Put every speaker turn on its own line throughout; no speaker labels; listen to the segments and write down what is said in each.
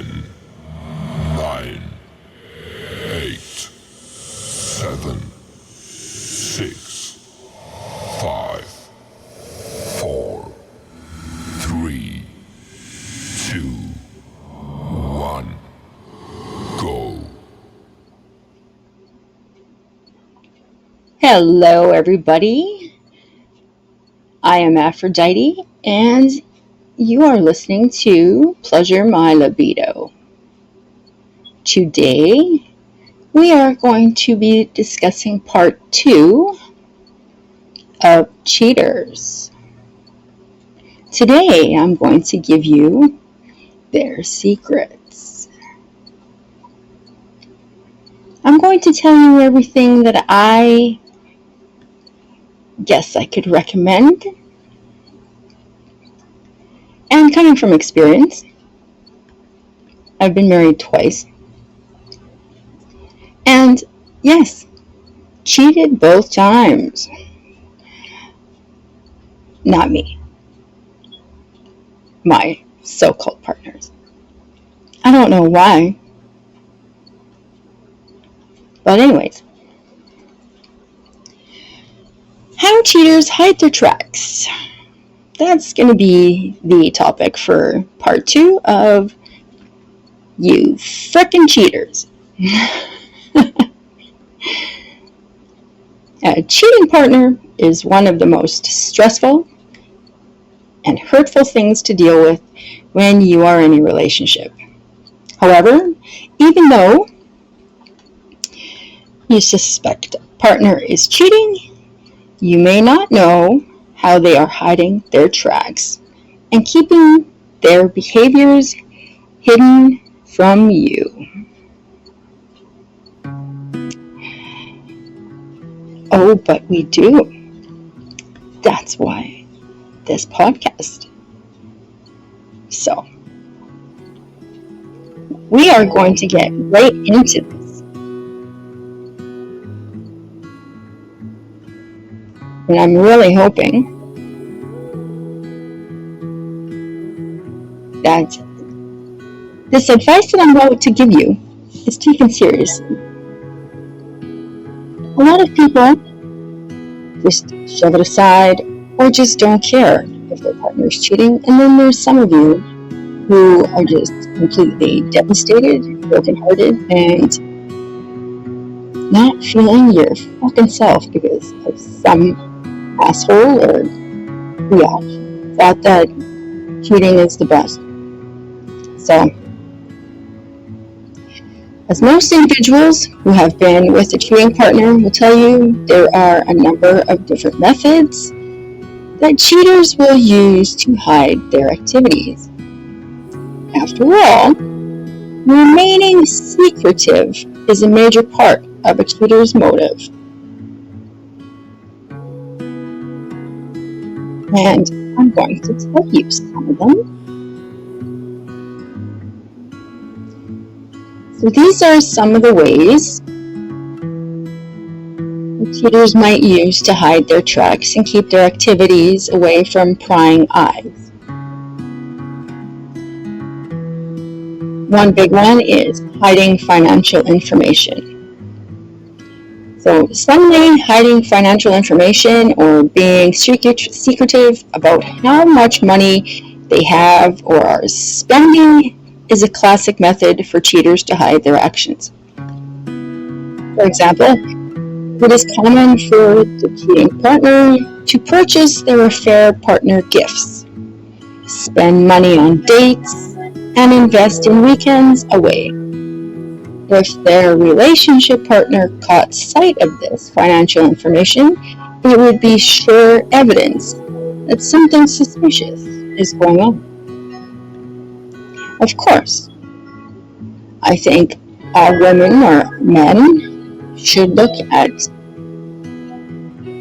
10, 9, 8, 7, 6, 5, 4, 3, 2, 1, go.
Hello, everybody. I am Aphrodite, and you are listening to Pleasure My Libido. Today, we are going to be discussing part 2 of cheaters. Today, I'm going to give you their secrets. I'm going to tell you everything that I guess I could recommend. And coming from experience, I've been married twice. And yes, cheated both times. Not me. My so-called partners. I don't know why. But anyways. How cheaters hide their tracks. That's going to be the topic for part 2 of You Frickin' Cheaters. A cheating partner is one of the most stressful and hurtful things to deal with when you are in a relationship. However, even though you suspect a partner is cheating, you may not know how they are hiding their tracks and keeping their behaviors hidden from you. Oh, but we do. That's why this podcast. So, we are going to get right into this. And I'm really hoping that this advice that I'm about to give you is taken seriously. A lot of people just shove it aside or just don't care if their partner is cheating, and then there's some of you who are just completely devastated, brokenhearted, and not feeling your fucking self because of some asshole or thought that cheating is the best. So, as most individuals who have been with a cheating partner will tell you, there are a number of different methods that cheaters will use to hide their activities. After all, remaining secretive is a major part of a cheater's motive. And I'm going to tell you some of them. So these are some of the ways that cheaters might use to hide their tracks and keep their activities away from prying eyes. One big one is hiding financial information. So suddenly hiding financial information or being secretive about how much money they have or are spending is a classic method for cheaters to hide their actions. For example, it is common for the cheating partner to purchase their affair partner gifts, spend money on dates, and invest in weekends away. If their relationship partner caught sight of this financial information, it would be sure evidence that something suspicious is going on. Of course, I think all women or men should look at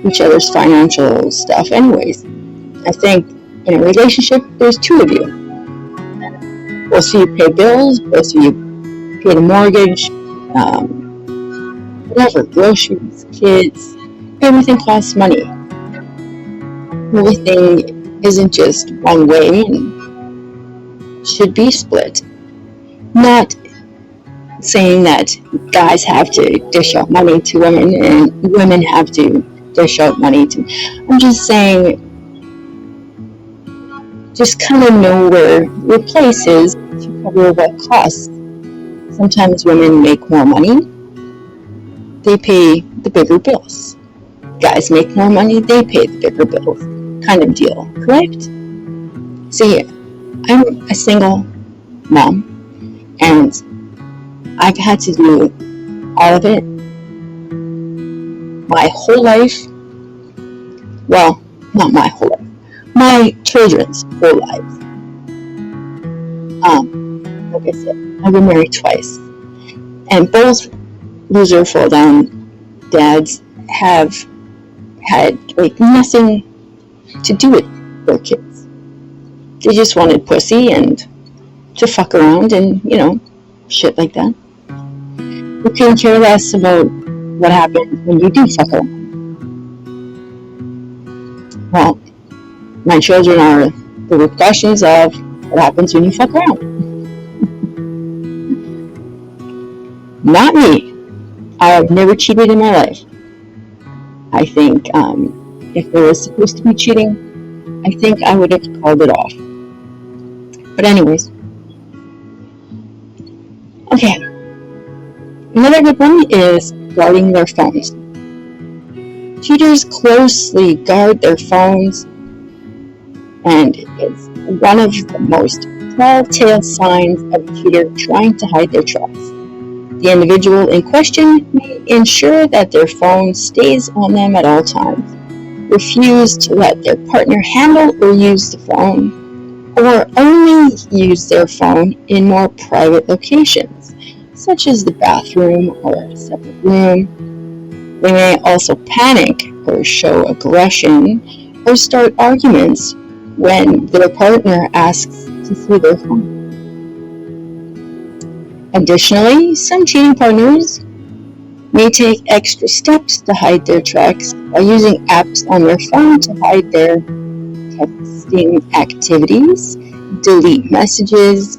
each other's financial stuff anyways. I think in a relationship, there's two of you. Both of you pay bills, both of you pay the mortgage, whatever, groceries, kids, everything costs money. Everything isn't just one way and should be split. Not saying that guys have to dish out money to women and women have to dish out money to. I'm just saying, just kind of know where your place is to cover what costs. Sometimes women make more money, they pay the bigger bills. Guys make more money, they pay the bigger bills, kind of deal, correct? See, I'm a single mom, and I've had to do all of it my whole life. Well, not my whole life, my children's whole lives. Like I said, I've been married twice, and both loser fall down dads have had like nothing to do with their kids. They just wanted pussy and to fuck around and, you know, shit like that. Who can care less about what happens when you do fuck around? Well, my children are the repercussions of what happens when you fuck around. Not me. I have never cheated in my life. I think if there was supposed to be cheating, I think I would have called it off. But anyways. Okay. Another good one is guarding their phones. Cheaters closely guard their phones, and it's one of the most telltale signs of a cheater trying to hide their tracks. The individual in question may ensure that their phone stays on them at all times, refuse to let their partner handle or use the phone, or only use their phone in more private locations, such as the bathroom or a separate room. They may also panic or show aggression or start arguments when their partner asks to see their phone. Additionally, some cheating partners may take extra steps to hide their tracks by using apps on their phone to hide their texting activities, delete messages,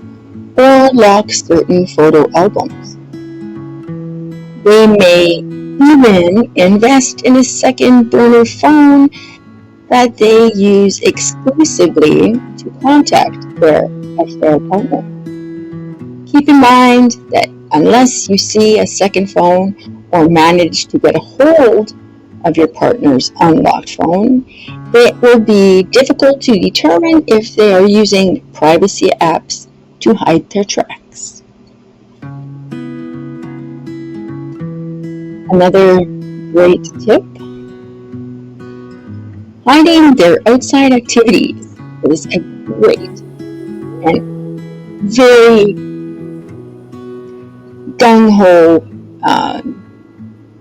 or lock certain photo albums. They may even invest in a second burner phone that they use exclusively to contact their affair partner. Keep in mind that unless you see a second phone or manage to get a hold of your partner's unlocked phone, it will be difficult to determine if they are using privacy apps to hide their tracks. Another great tip: hiding their outside activities is a great and very gung-ho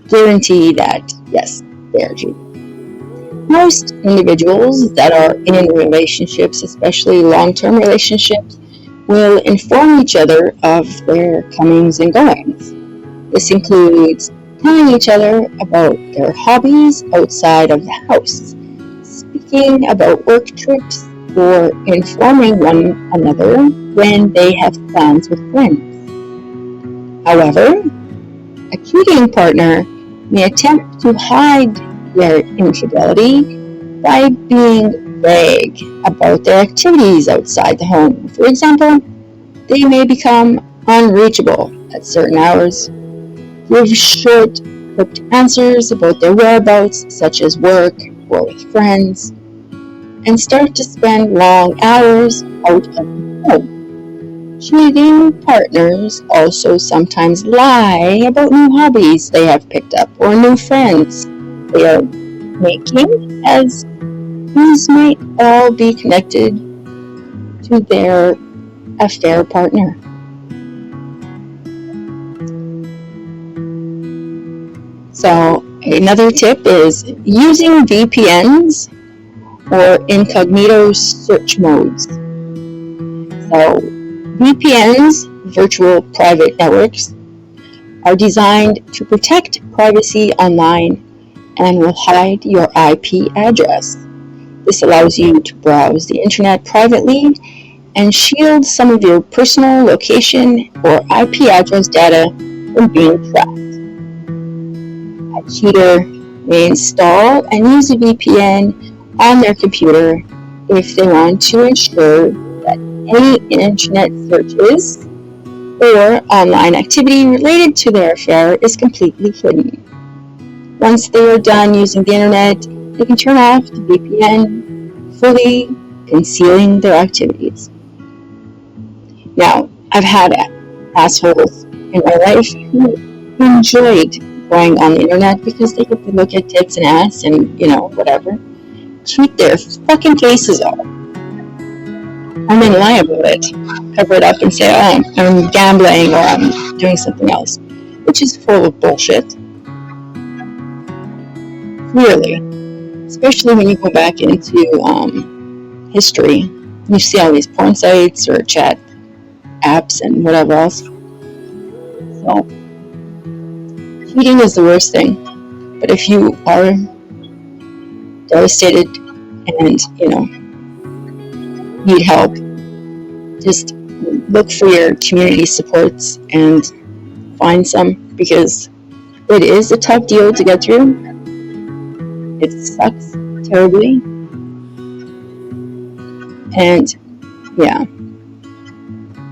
guarantee that, yes, they are cheating. Most individuals that are in relationships, especially long-term relationships, will inform each other of their comings and goings. This includes telling each other about their hobbies outside of the house, speaking about work trips, or informing one another when they have plans with friends. However, a cheating partner may attempt to hide their infidelity by being vague about their activities outside the home. For example, they may become unreachable at certain hours, give short, cryptic answers about their whereabouts, such as work or with friends, and start to spend long hours out of the home. Cheating partners also sometimes lie about new hobbies they have picked up or new friends they are making, as these might all be connected to their affair partner. So another tip is using VPNs or incognito search modes. So VPNs, virtual private networks, are designed to protect privacy online and will hide your IP address. This allows you to browse the internet privately and shield some of your personal location or IP address data from being tracked. A cheater may install and use a VPN on their computer if they want to ensure that any internet searches or online activity related to their affair is completely hidden. Once they are done using the internet, they can turn off the VPN, fully concealing their activities. Now, I've had assholes in my life who enjoyed going on the internet because they get to look at tits and ass and, whatever. Cheat their fucking faces off. And then lie about it. Cover it up and say, oh, I'm gambling or I'm doing something else. Which is full of bullshit. Clearly. Especially when you go back into history. You see all these porn sites or chat apps and whatever else. So, cheating is the worst thing. But if you are devastated and, need help, just look for your community supports and find some, because it is a tough deal to get through. It sucks terribly. And, yeah.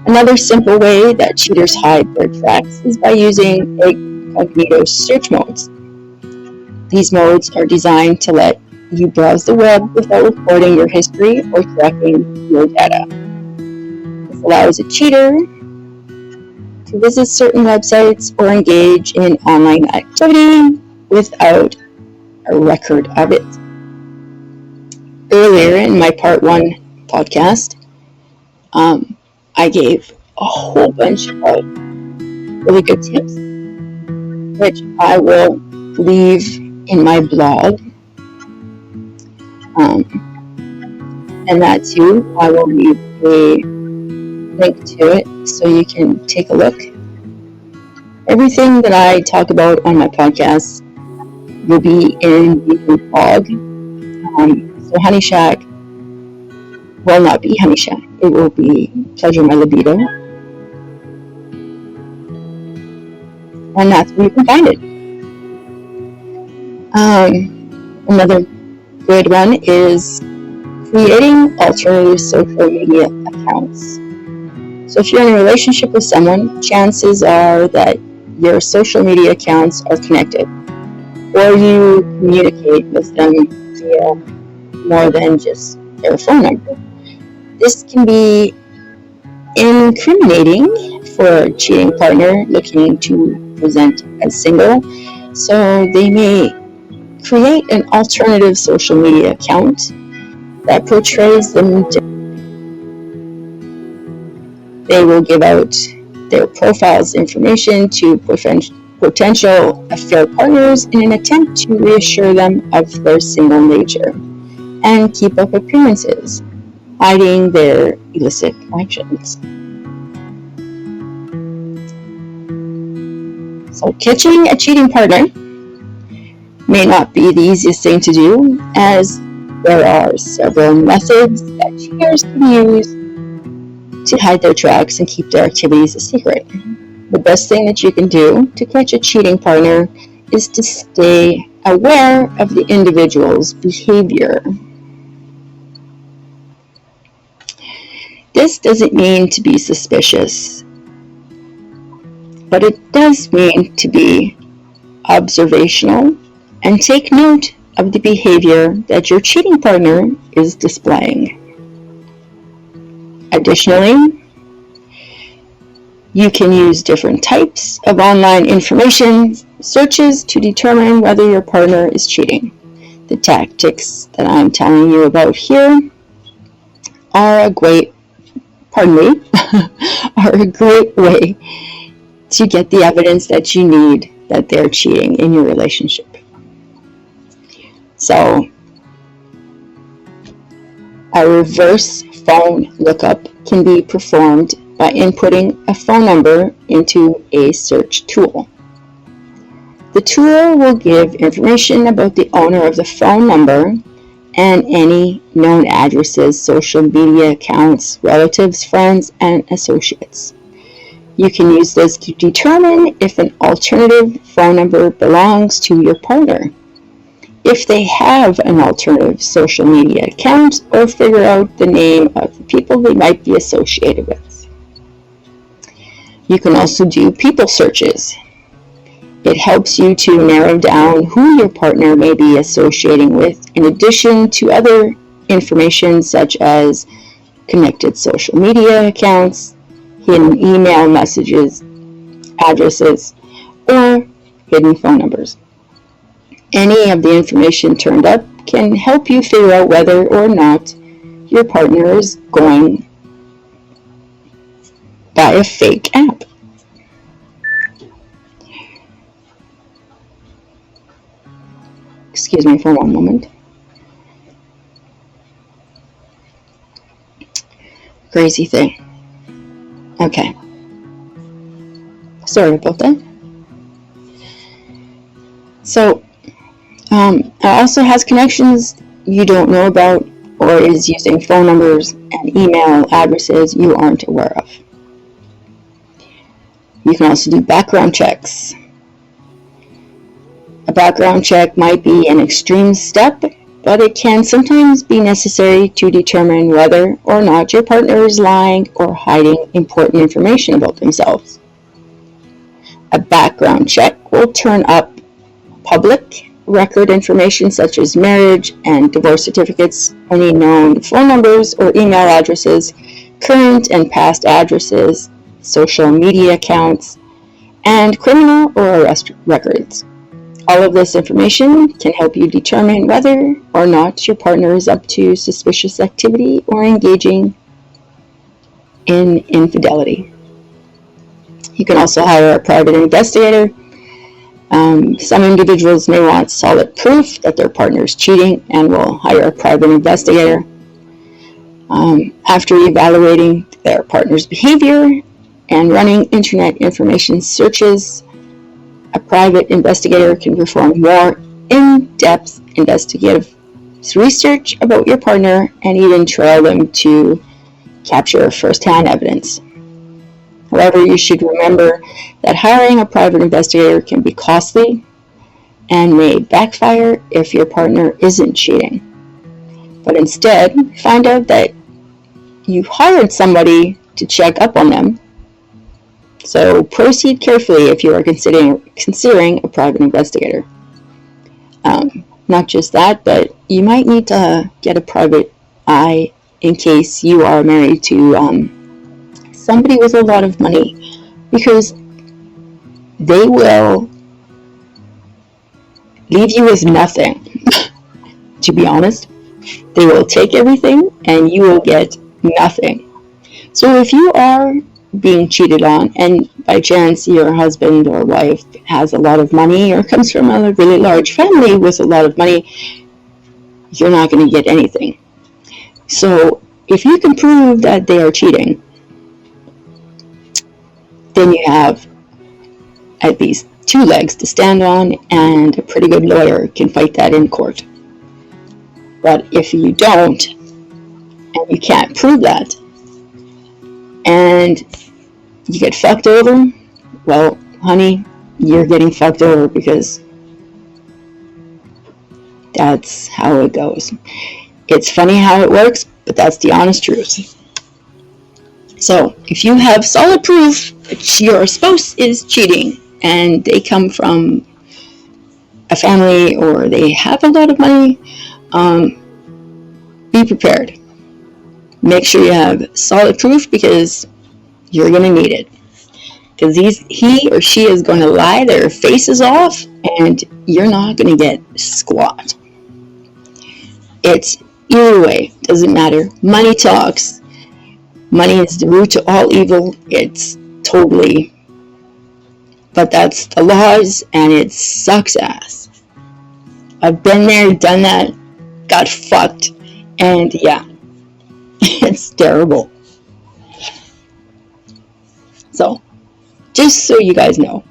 Another simple way that cheaters hide their tracks is by using incognito search modes. These modes are designed to let you browse the web without recording your history or tracking your data. This allows a cheater to visit certain websites or engage in online activity without a record of it. Earlier in my part 1 podcast, I gave a whole bunch of really good tips, which I will leave in my blog. And that too, I will leave a link to it so you can take a look. Everything that I talk about on my podcast will be in the blog. So Honey Shack will not be Honey Shack. It will be Pleasure My Libido. And that's where you can find it. Another good one is creating alternative social media accounts. So if you're in a relationship with someone, chances are that your social media accounts are connected, or you communicate with them via more than just their phone number. This can be incriminating for a cheating partner looking to present as single, so they may create an alternative social media account that portrays them differently. They will give out their profile's information to potential affair partners in an attempt to reassure them of their single nature and keep up appearances, hiding their illicit actions. So catching a cheating partner may not be the easiest thing to do, as there are several methods that cheaters can use to hide their tracks and keep their activities a secret. The best thing that you can do to catch a cheating partner is to stay aware of the individual's behavior. This doesn't mean to be suspicious, but it does mean to be observational and take note of the behavior that your cheating partner is displaying. Additionally, you can use different types of online information searches to determine whether your partner is cheating. The tactics that I'm telling you about here are a great way to get the evidence that you need that they're cheating in your relationship. So, a reverse phone lookup can be performed by inputting a phone number into a search tool. The tool will give information about the owner of the phone number and any known addresses, social media accounts, relatives, friends, and associates. You can use this to determine if an alternative phone number belongs to your partner, if they have an alternative social media account, or figure out the name of the people they might be associated with. You can also do people searches. It helps you to narrow down who your partner may be associating with, in addition to other information such as connected social media accounts, hidden email messages, addresses, or hidden phone numbers. Any of the information turned up can help you figure out whether or not your partner is going by a fake app. Excuse me for one moment. Crazy thing. Okay. Sorry about that. So, it also has connections you don't know about, or is using phone numbers and email addresses you aren't aware of. You can also do background checks. A background check might be an extreme step, but it can sometimes be necessary to determine whether or not your partner is lying or hiding important information about themselves. A background check will turn up public record information such as marriage and divorce certificates, any known phone numbers or email addresses, current and past addresses, social media accounts, and criminal or arrest records. All of this information can help you determine whether or not your partner is up to suspicious activity or engaging in infidelity. You can also hire a private investigator. Some individuals may want solid proof that their partner is cheating and will hire a private investigator. After evaluating their partner's behavior and running internet information searches, a private investigator can perform more in-depth investigative research about your partner and even trail them to capture first-hand evidence. However, you should remember that hiring a private investigator can be costly and may backfire if your partner isn't cheating. But instead, find out that you hired somebody to check up on them. So proceed carefully if you are considering a private investigator. Not just that, but you might need to get a private eye in case you are married to somebody with a lot of money, because they will leave you with nothing. To be honest, they will take everything and you will get nothing. So if you are being cheated on, and by chance your husband or wife has a lot of money or comes from a really large family with a lot of money, you're not going to get anything. So if you can prove that they are cheating, then you have at least two legs to stand on, and a pretty good lawyer can fight that in court. But if you don't, and you can't prove that, and you get fucked over, well, honey, you're getting fucked over, because that's how it goes. It's funny how it works, but that's the honest truth. So, if you have solid proof that your spouse is cheating, and they come from a family or they have a lot of money, be prepared. Make sure you have solid proof, because you're going to need it. Because he or she is going to lie their faces off, and you're not going to get squat. It's either way, doesn't matter. Money talks. Money is the root to all evil. It's totally, but that's the laws, and it sucks ass. I've been there, done that, got fucked, and yeah, it's terrible. So, just so you guys know.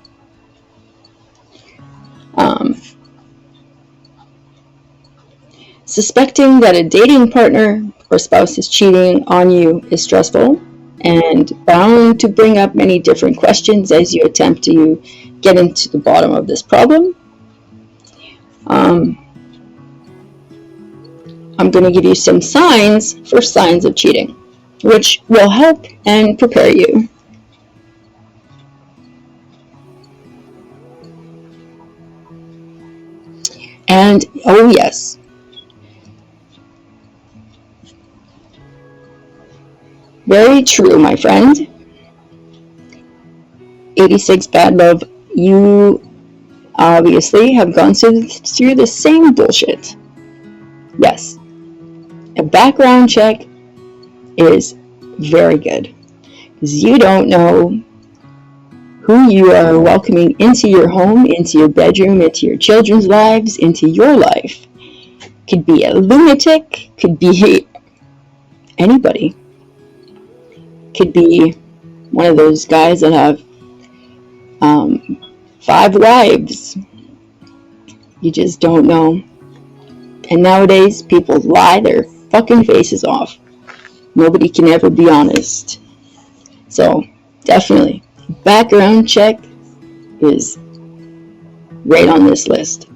Suspecting that a dating partner or spouse is cheating on you is stressful and bound to bring up many different questions as you attempt to get into the bottom of this problem. I'm going to give you some signs of cheating, which will help and prepare you. And, oh yes, very true, my friend. 86 Bad Love, you obviously have gone through the same bullshit. Yes, a background check is very good, because you don't know who you are welcoming into your home, into your bedroom, into your children's lives, into your life. Could be a lunatic, could be anybody. Could be one of those guys that have 5 wives. You just don't know. And nowadays, people lie their fucking faces off. Nobody can ever be honest. So, definitely, background check is right on this list.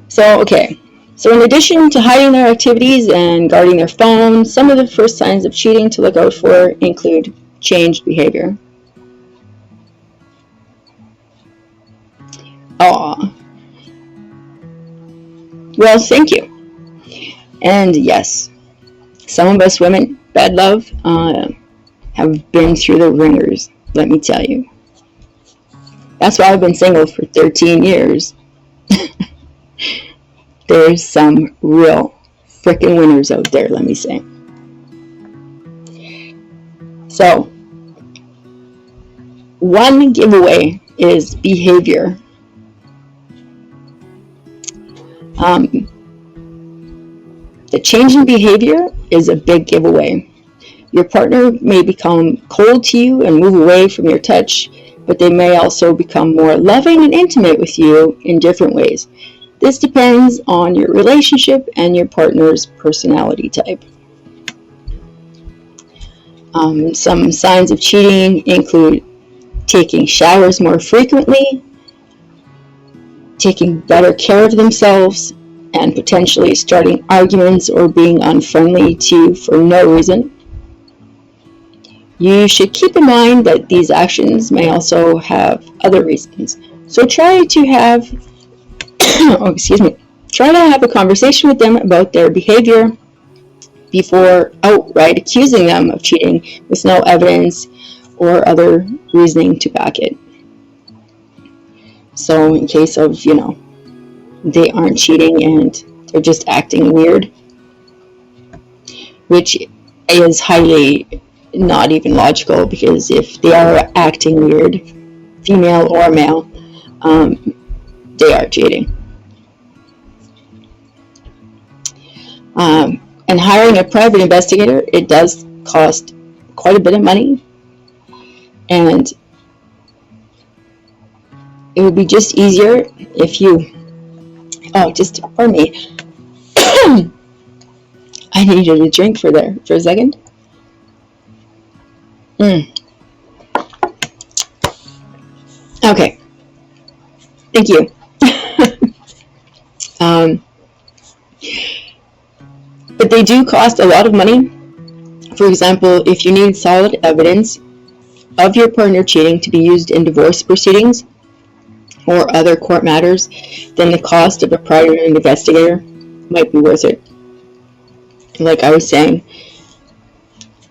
So, okay. So in addition to hiding their activities and guarding their phone, some of the first signs of cheating to look out for include changed behavior. Aw. Well, thank you. And yes, some of us women, Bad Love, have been through the ringers, let me tell you. That's why I've been single for 13 years. There's some real frickin' winners out there, let me say. So, one giveaway is behavior. The change in behavior is a big giveaway. Your partner may become cold to you and move away from your touch, but they may also become more loving and intimate with you in different ways. This depends on your relationship and your partner's personality type. Some signs of cheating include taking showers more frequently, taking better care of themselves, and potentially starting arguments or being unfriendly to you for no reason. You should keep in mind that these actions may also have other reasons. So try to have a conversation with them about their behavior before outright accusing them of cheating with no evidence or other reasoning to back it. So in case of, they aren't cheating and they're just acting weird, which is highly not even logical, because if they are acting weird, female or male, they are cheating. And hiring a private investigator, it does cost quite a bit of money, and it would be just easier if you, pardon me, I needed a drink for a second. Okay, thank you. But they do cost a lot of money. For example, if you need solid evidence of your partner cheating to be used in divorce proceedings or other court matters, then the cost of a private investigator might be worth it. Like I was saying,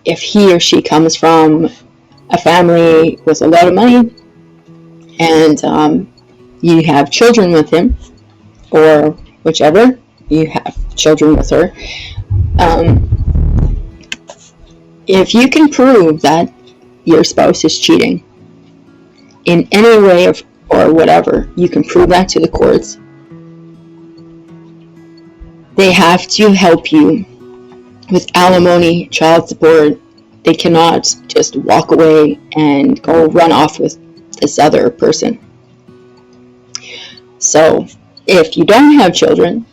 if he or she comes from a family with a lot of money and you have children with him, or whichever, you have children with her, if you can prove that your spouse is cheating in any way or whatever, you can prove that to the courts. They have to help you with alimony, child support. They cannot just walk away and go run off with this other person. So if you don't have children,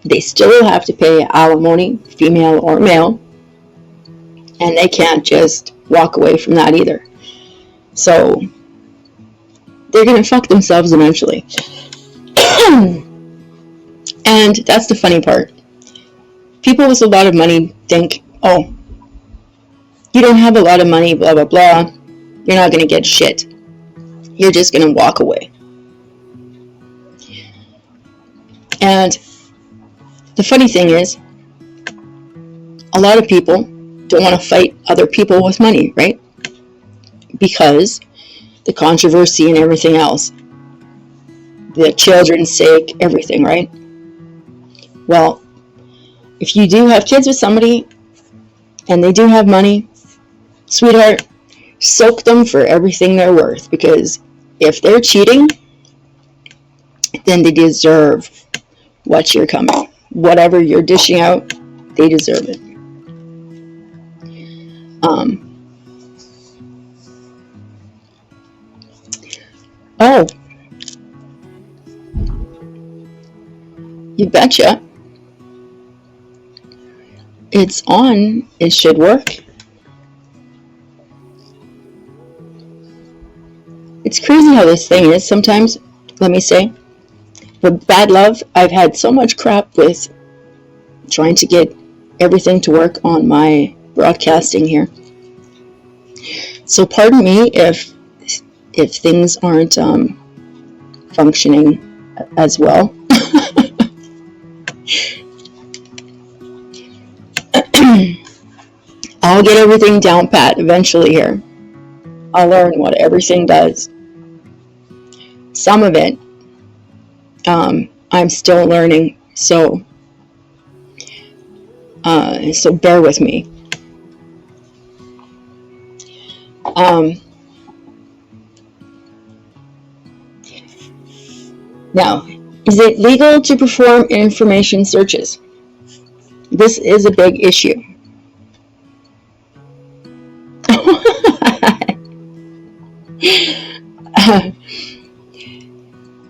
they still have to pay alimony, female or male, and they can't just walk away from that either. So they're going to fuck themselves eventually. And that's the funny part. People with a lot of money think, oh, you don't have a lot of money, blah, blah, blah. You're not going to get shit. You're just going to walk away. And the funny thing is, a lot of people don't want to fight other people with money, right? Because the controversy and everything else. The children's sake, everything, right? Well, if you do have kids with somebody and they do have money, sweetheart, soak them for everything they're worth, because if they're cheating, then they deserve what you're coming. Whatever you're dishing out, they deserve it. Oh, you betcha. It's on. It should work. It's crazy how this thing is sometimes, let me say. But bad love, I've had so much crap with trying to get everything to work on my broadcasting here. So pardon me if things aren't functioning as well. I'll get everything down pat eventually here. I'll learn what everything does. Some of it, I'm still learning, so bear with me. Now, is it legal to perform information searches? This is a big issue.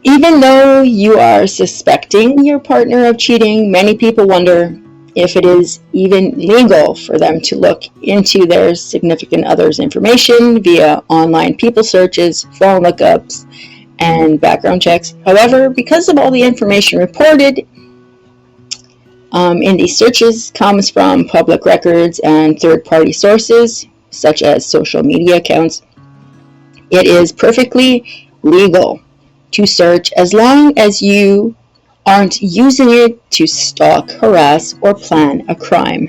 Even though you are suspecting your partner of cheating, many people wonder if it is even legal for them to look into their significant other's information via online people searches, phone lookups, and background checks. However, because of all the information reported in these searches comes from public records and third-party sources, such as social media accounts, it is perfectly legal to search as long as you aren't using it to stalk, harass, or plan a crime.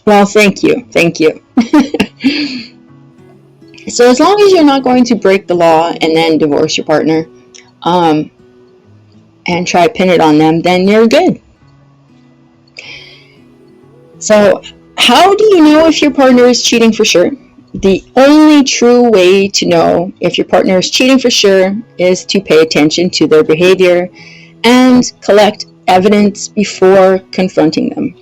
Well, thank you. So as long as you're not going to break the law and then divorce your partner, and try to pin it on them, then you're good. So how do you know if your partner is cheating for sure? The only true way to know if your partner is cheating for sure is to pay attention to their behavior and collect evidence before confronting them.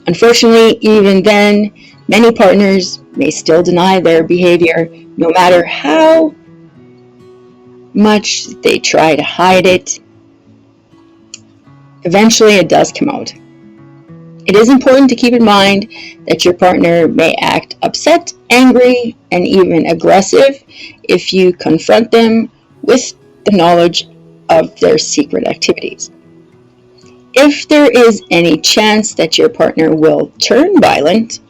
Unfortunately, even then, many partners may still deny their behavior no matter how much they try to hide it. Eventually, it does come out. It is important to keep in mind that your partner may act upset, angry, and even aggressive if you confront them with the knowledge of their secret activities. If there is any chance that your partner will turn violent,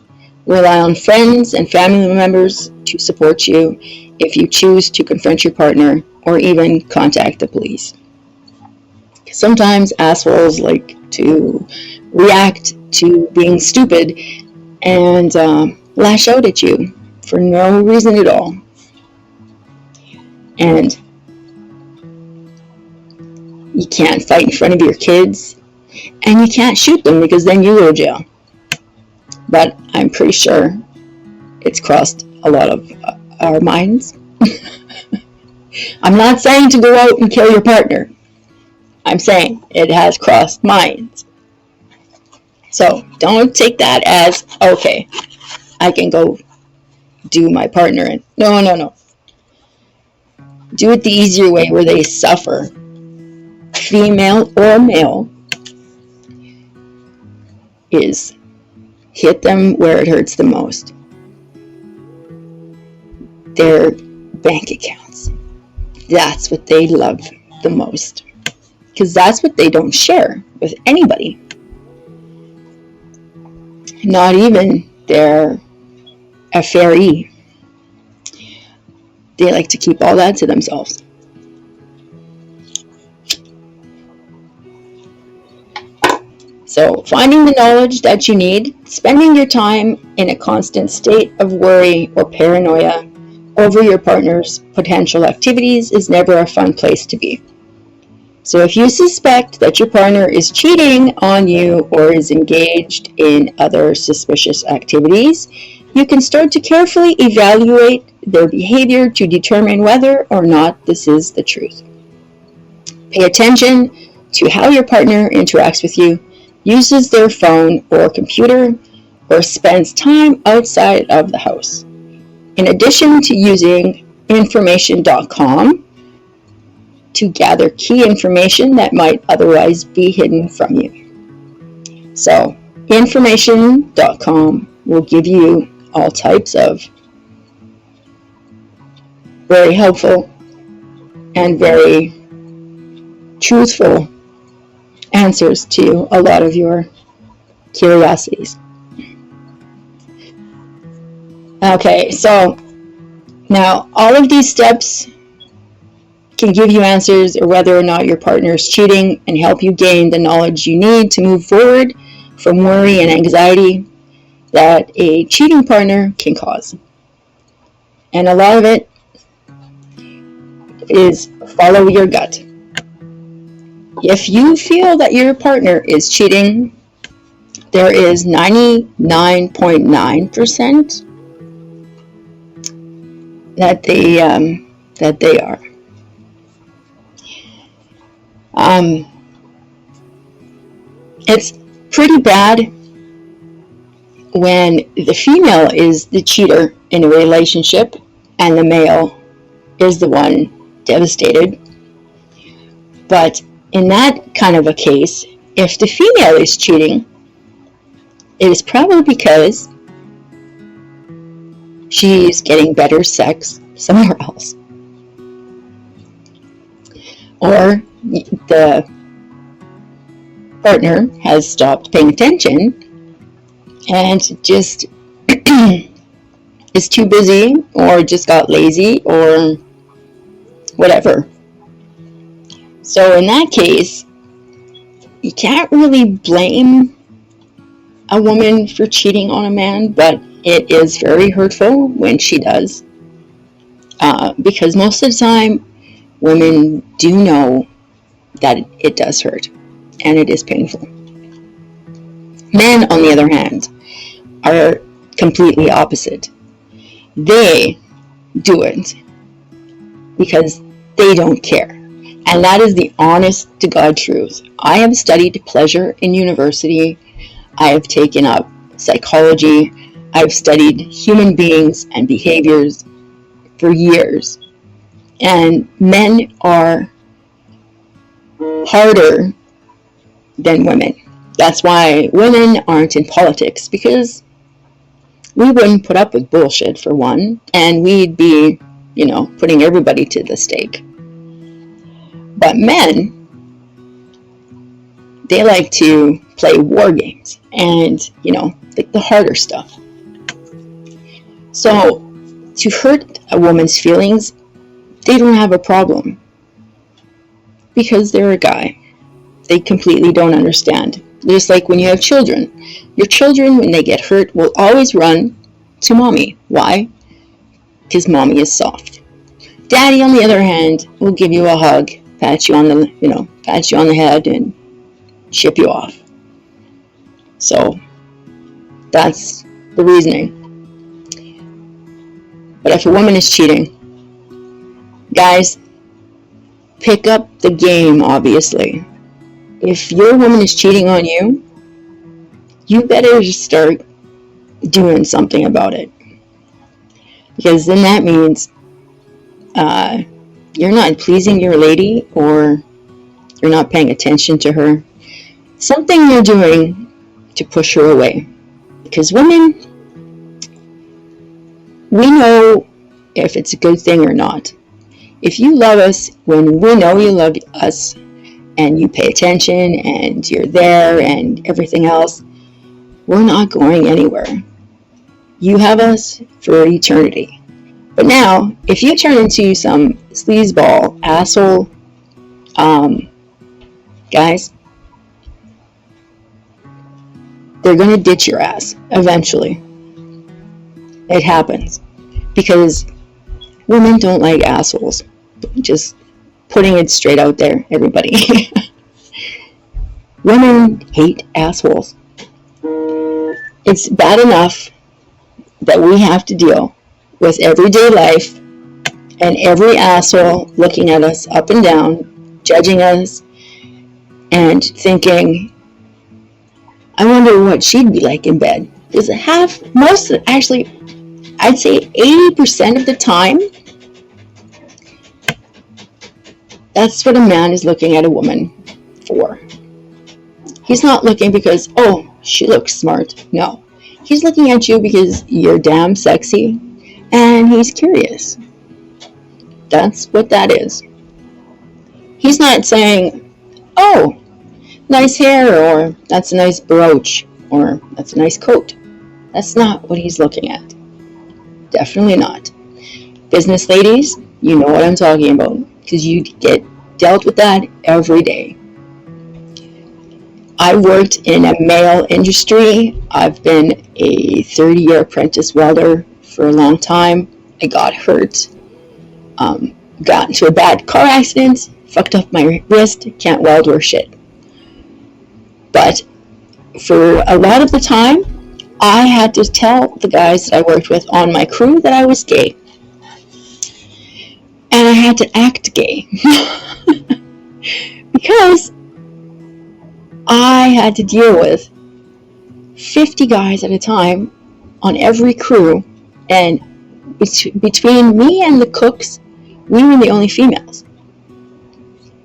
rely on friends and family members to support you if you choose to confront your partner or even contact the police. Sometimes assholes like to react to being stupid and lash out at you for no reason at all. And you can't fight in front of your kids, and you can't shoot them because then you go to jail. But I'm pretty sure it's crossed a lot of our minds. I'm not saying to go out and kill your partner. I'm saying it has crossed minds. So don't take that as, okay, I can go do my partner in. No. Do it the easier way where they suffer. Female or male, is hit them where it hurts the most. Their bank accounts. That's what they love the most. Because that's what they don't share with anybody. Not even their affairee. They like to keep all that to themselves. So, finding the knowledge that you need, spending your time in a constant state of worry or paranoia over your partner's potential activities is never a fun place to be. So if you suspect that your partner is cheating on you or is engaged in other suspicious activities, you can start to carefully evaluate their behavior to determine whether or not this is the truth. Pay attention to how your partner interacts with you, uses their phone or computer, or spends time outside of the house. In addition to using information.com to gather key information that might otherwise be hidden from you. So, information.com will give you all types of very helpful and very truthful answers to a lot of your curiosities. Okay, so now all of these steps can give you answers or whether or not your partner is cheating and help you gain the knowledge you need to move forward from worry and anxiety that a cheating partner can cause. And a lot of it is follow your gut. If you feel that your partner is cheating, there is 99.9% that they are. It's pretty bad when the female is the cheater in a relationship and the male is the one devastated. But in that kind of a case, if the female is cheating, it is probably because she's getting better sex somewhere else. Or the partner has stopped paying attention and just is too busy or just got lazy or whatever. So in that case, you can't really blame a woman for cheating on a man, but it is very hurtful when she does. Because most of the time, women do know that it does hurt and it is painful. Men, on the other hand, are completely opposite. They do it because they don't care. And that is the honest to God truth. I have studied pleasure in university. I have taken up psychology. I've studied human beings and behaviors for years. And men are harder than women. That's why women aren't in politics, because we wouldn't put up with bullshit, for one, and we'd be, putting everybody to the stake. But men, they like to play war games and, the harder stuff. So, to hurt a woman's feelings, they don't have a problem. Because they're a guy. They completely don't understand. Just like when you have children. Your children, when they get hurt, will always run to mommy. Why? Because mommy is soft. Daddy, on the other hand, will give you a hug, pat you on the head and ship you off. So, that's the reasoning. But if a woman is cheating, guys, pick up the game, obviously. If your woman is cheating on you, you better start doing something about it. Because then that means you're not pleasing your lady, or you're not paying attention to her. Something you're doing to push her away. Because women, we know if it's a good thing or not. If you love us when we know you love us, and you pay attention and you're there and everything else, we're not going anywhere. You have us for eternity. But now, if you turn into some sleazeball, asshole, guys, they're going to ditch your ass eventually. It happens. Because women don't like assholes. Just putting it straight out there, everybody. Women hate assholes. It's bad enough that we have to deal with everyday life and every asshole looking at us up and down, judging us, and thinking, I wonder what she'd be like in bed. Because actually, I'd say 80% of the time, that's what a man is looking at a woman for. He's not looking because, oh, she looks smart. No. He's looking at you because you're damn sexy and he's curious. That's what that is. He's not saying, oh, nice hair, or that's a nice brooch, or that's a nice coat. That's not what he's looking at. Definitely not. Business ladies, you know what I'm talking about, because you get dealt with that every day. I worked in a male industry. I've been a 30-year apprentice welder for a long time. I got hurt, got into a bad car accident, fucked up my wrist, can't weld or shit. But for a lot of the time, I had to tell the guys that I worked with on my crew that I was gay. And I had to act gay. Because I had to deal with 50 guys at a time on every crew, and between me and the cooks, we were the only females.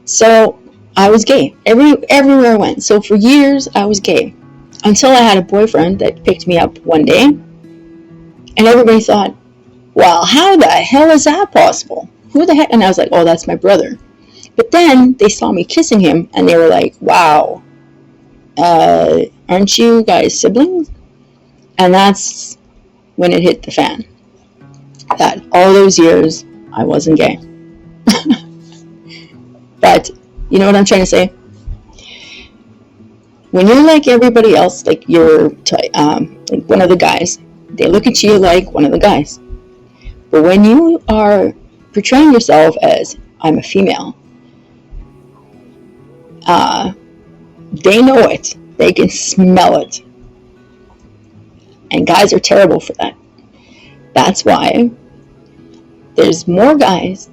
So I was gay everywhere I went. So for years I was gay, until I had a boyfriend that picked me up one day, and everybody thought, well, how the hell is that possible? Who the heck? And I was like, oh, that's my brother. But then they saw me kissing him, and they were like, wow, aren't you guys siblings? And that's when it hit the fan. That all those years, I wasn't gay. But, you know what I'm trying to say? When you're like everybody else, like you're like one of the guys, they look at you like one of the guys. But when you are portraying yourself as, I'm a female, they know it. They can smell it. And guys are terrible for that. That's why there's more guys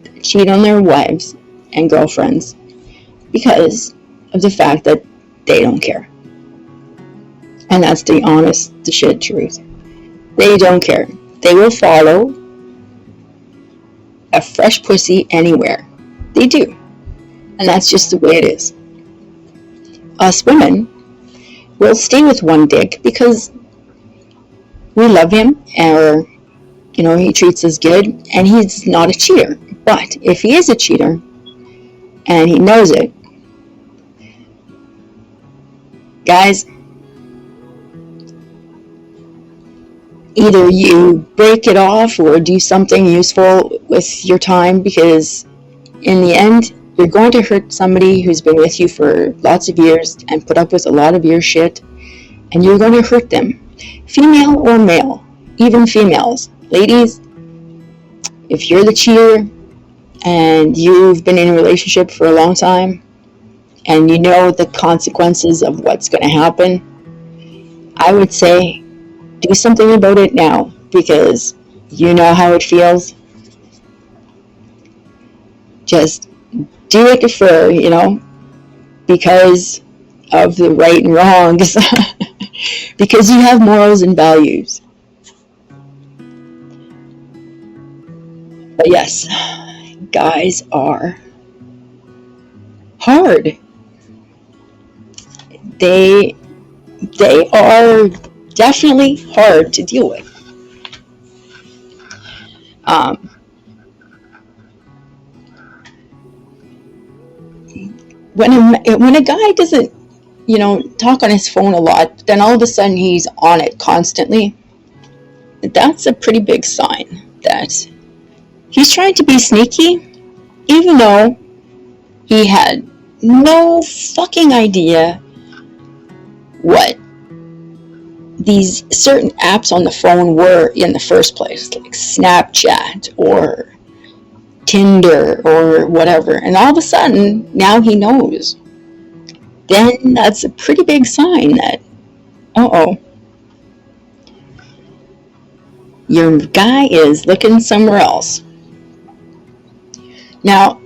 that cheat on their wives and girlfriends, because of the fact that they don't care. And that's the honest to shit truth. They don't care. They will follow a fresh pussy anywhere. They do. And that's just the way it is. Us women will stay with one dick because we love him, or, you know, he treats us good, and he's not a cheater. But if he is a cheater, and he knows it, guys, either you break it off or do something useful with your time, because in the end, you're going to hurt somebody who's been with you for lots of years and put up with a lot of your shit, and you're going to hurt them. Female or male, even females. Ladies, if you're the cheater and you've been in a relationship for a long time and you know the consequences of what's going to happen, I would say do something about it now, because you know how it feels. Just do it for, you know, because of the right and wrongs. Because you have morals and values. But yes, guys are hard. They are definitely hard to deal with. When a guy doesn't, talk on his phone a lot, then all of a sudden he's on it constantly, that's a pretty big sign that he's trying to be sneaky, even though he had no fucking idea what these certain apps on the phone were in the first place, like Snapchat or Tinder or whatever. And all of a sudden, now he knows. Then that's a pretty big sign that, your guy is looking somewhere else. Now,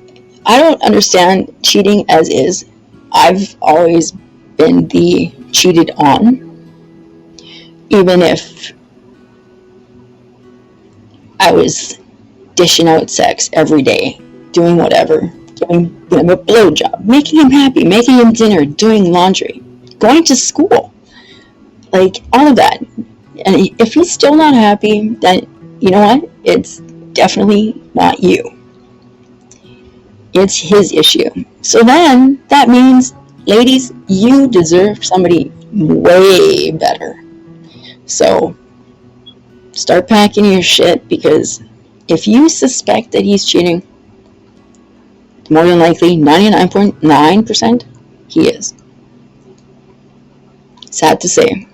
I don't understand cheating as is. I've always been the cheated on. Even if I was dishing out sex every day, doing whatever, giving him a blowjob, making him happy, making him dinner, doing laundry, going to school, like all of that. And if he's still not happy, then you know what? It's definitely not you. It's his issue. So then that means, ladies, you deserve somebody way better. So start packing your shit, because if you suspect that he's cheating, more than likely 99.9% he is. Sad to say.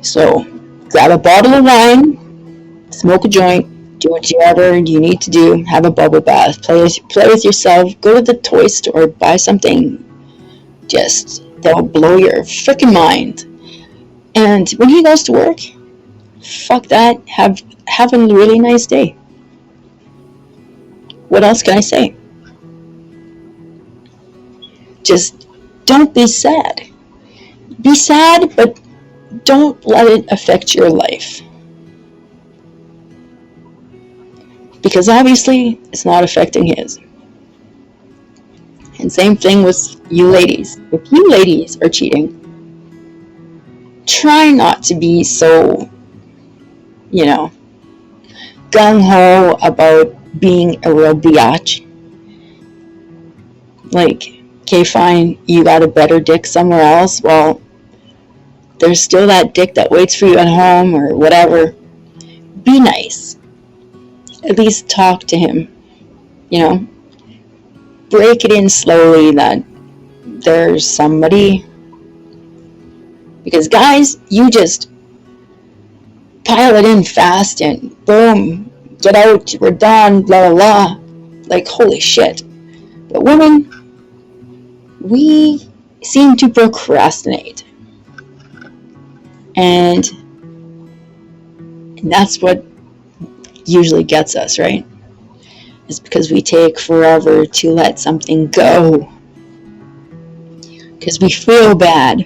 So grab a bottle of wine, smoke a joint, do whatever you need to do, have a bubble bath, play with yourself, go to the toy store, buy something just that will blow your freaking mind. And when he goes to work, fuck that, have a really nice day. What else can I say? Just don't be sad. Be sad, but don't let it affect your life. Because obviously, it's not affecting his. And same thing with you ladies. If you ladies are cheating, try not to be so, gung-ho about being a real biatch. Like, okay, fine, you got a better dick somewhere else. Well, there's still that dick that waits for you at home or whatever. Be nice. At least talk to him. Break it in slowly that there's somebody. Because guys, you just pile it in fast and boom, get out, we're done, blah, blah, blah. Like, holy shit. But women, we seem to procrastinate. And that's what usually gets us, right? It's because we take forever to let something go. Because we feel bad.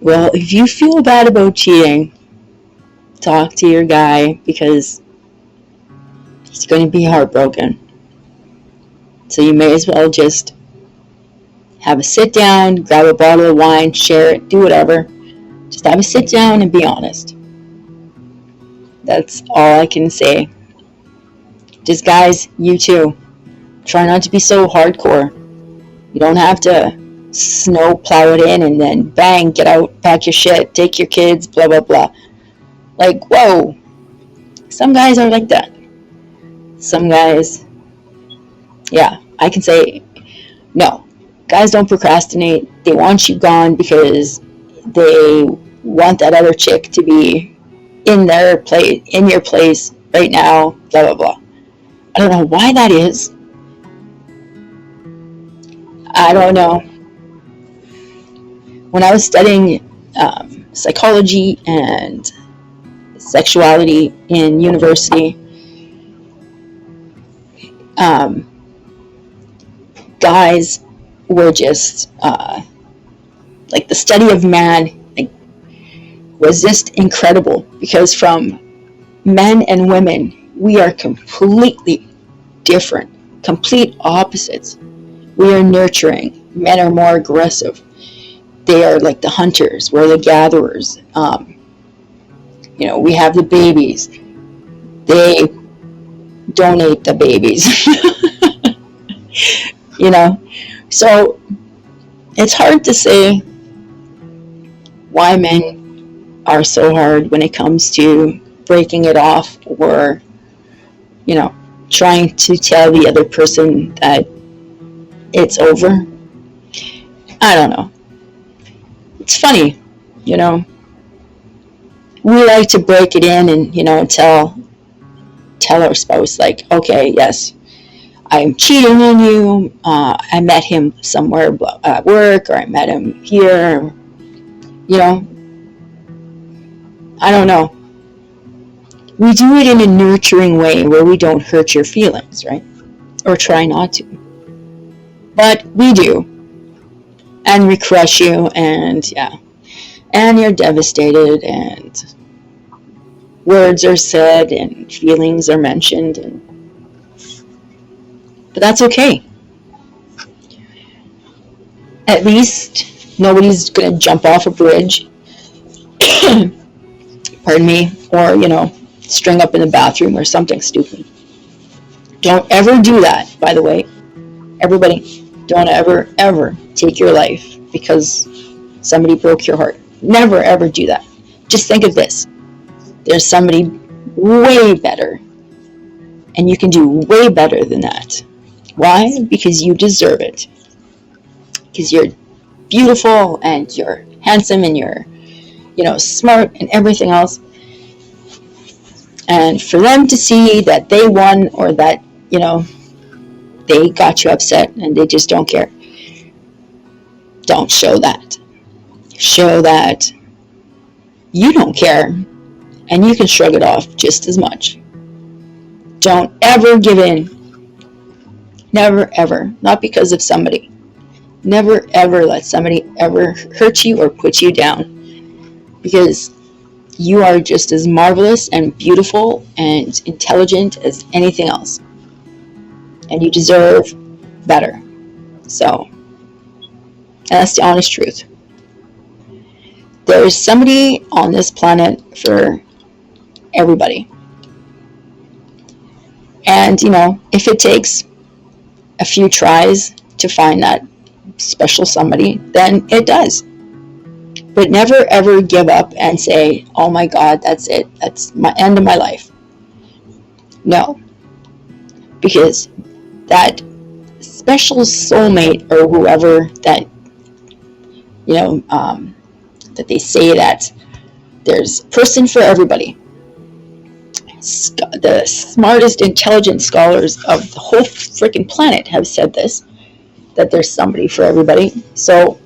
Well, if you feel bad about cheating, talk to your guy, because he's going to be heartbroken. So you may as well just have a sit down, grab a bottle of wine, share it, do whatever. Just have a sit down and be honest. That's all I can say. Just guys, you too. Try not to be so hardcore. You don't have to snow plow it in and then bang, get out, pack your shit, take your kids, blah, blah, blah. Like, whoa. Some guys are like that. Some guys, yeah, I can say, no. Guys don't procrastinate. They want you gone because they want that other chick to be in their place, in your place right now, blah, blah, blah. I don't know why that is. I don't know. When I was studying psychology and sexuality in university, guys were just like the study of man was just incredible, because from Men and women, we are completely different, complete opposites. We are nurturing. Men are more aggressive. They are like the hunters. We're the gatherers. We have the babies. They donate the babies. So it's hard to say why men are so hard when it comes to breaking it off, or trying to tell the other person that it's over. I don't know. It's funny, we like to break it in and tell our spouse, like, okay, yes, I'm cheating on you. I met him somewhere at work, or I met him here. I don't know. We do it in a nurturing way where we don't hurt your feelings, right? Or try not to. But we do. And we crush you, and you're devastated, and words are said, and feelings are mentioned, but that's okay. At least nobody's gonna jump off a bridge, pardon me, or string up in the bathroom or something stupid. Don't ever do that, by the way. Everybody, don't ever take your life because somebody broke your heart. Never ever do that. Just think of this. There's somebody way better, and you can do way better than that. Why? Because you deserve it. Because you're beautiful, and you're handsome, and you're smart, and everything else. And for them to see that they won, or that they got you upset and they just don't care, don't show that. Show that you don't care, and you can shrug it off just as much. Don't ever give in. Never ever. Not because of somebody. Never ever let somebody ever hurt you or put you down, because you are just as marvelous and beautiful and intelligent as anything else, and you deserve better. So that's the honest truth. There is somebody on this planet for everybody, and if it takes a few tries to find that special somebody, then it does. But never ever give up and say, oh my God, that's it, that's my end of my life. No, because that special soulmate, or whoever that that they say that there's a person for everybody. The smartest, intelligent scholars of the whole freaking planet have said this, that there's somebody for everybody. So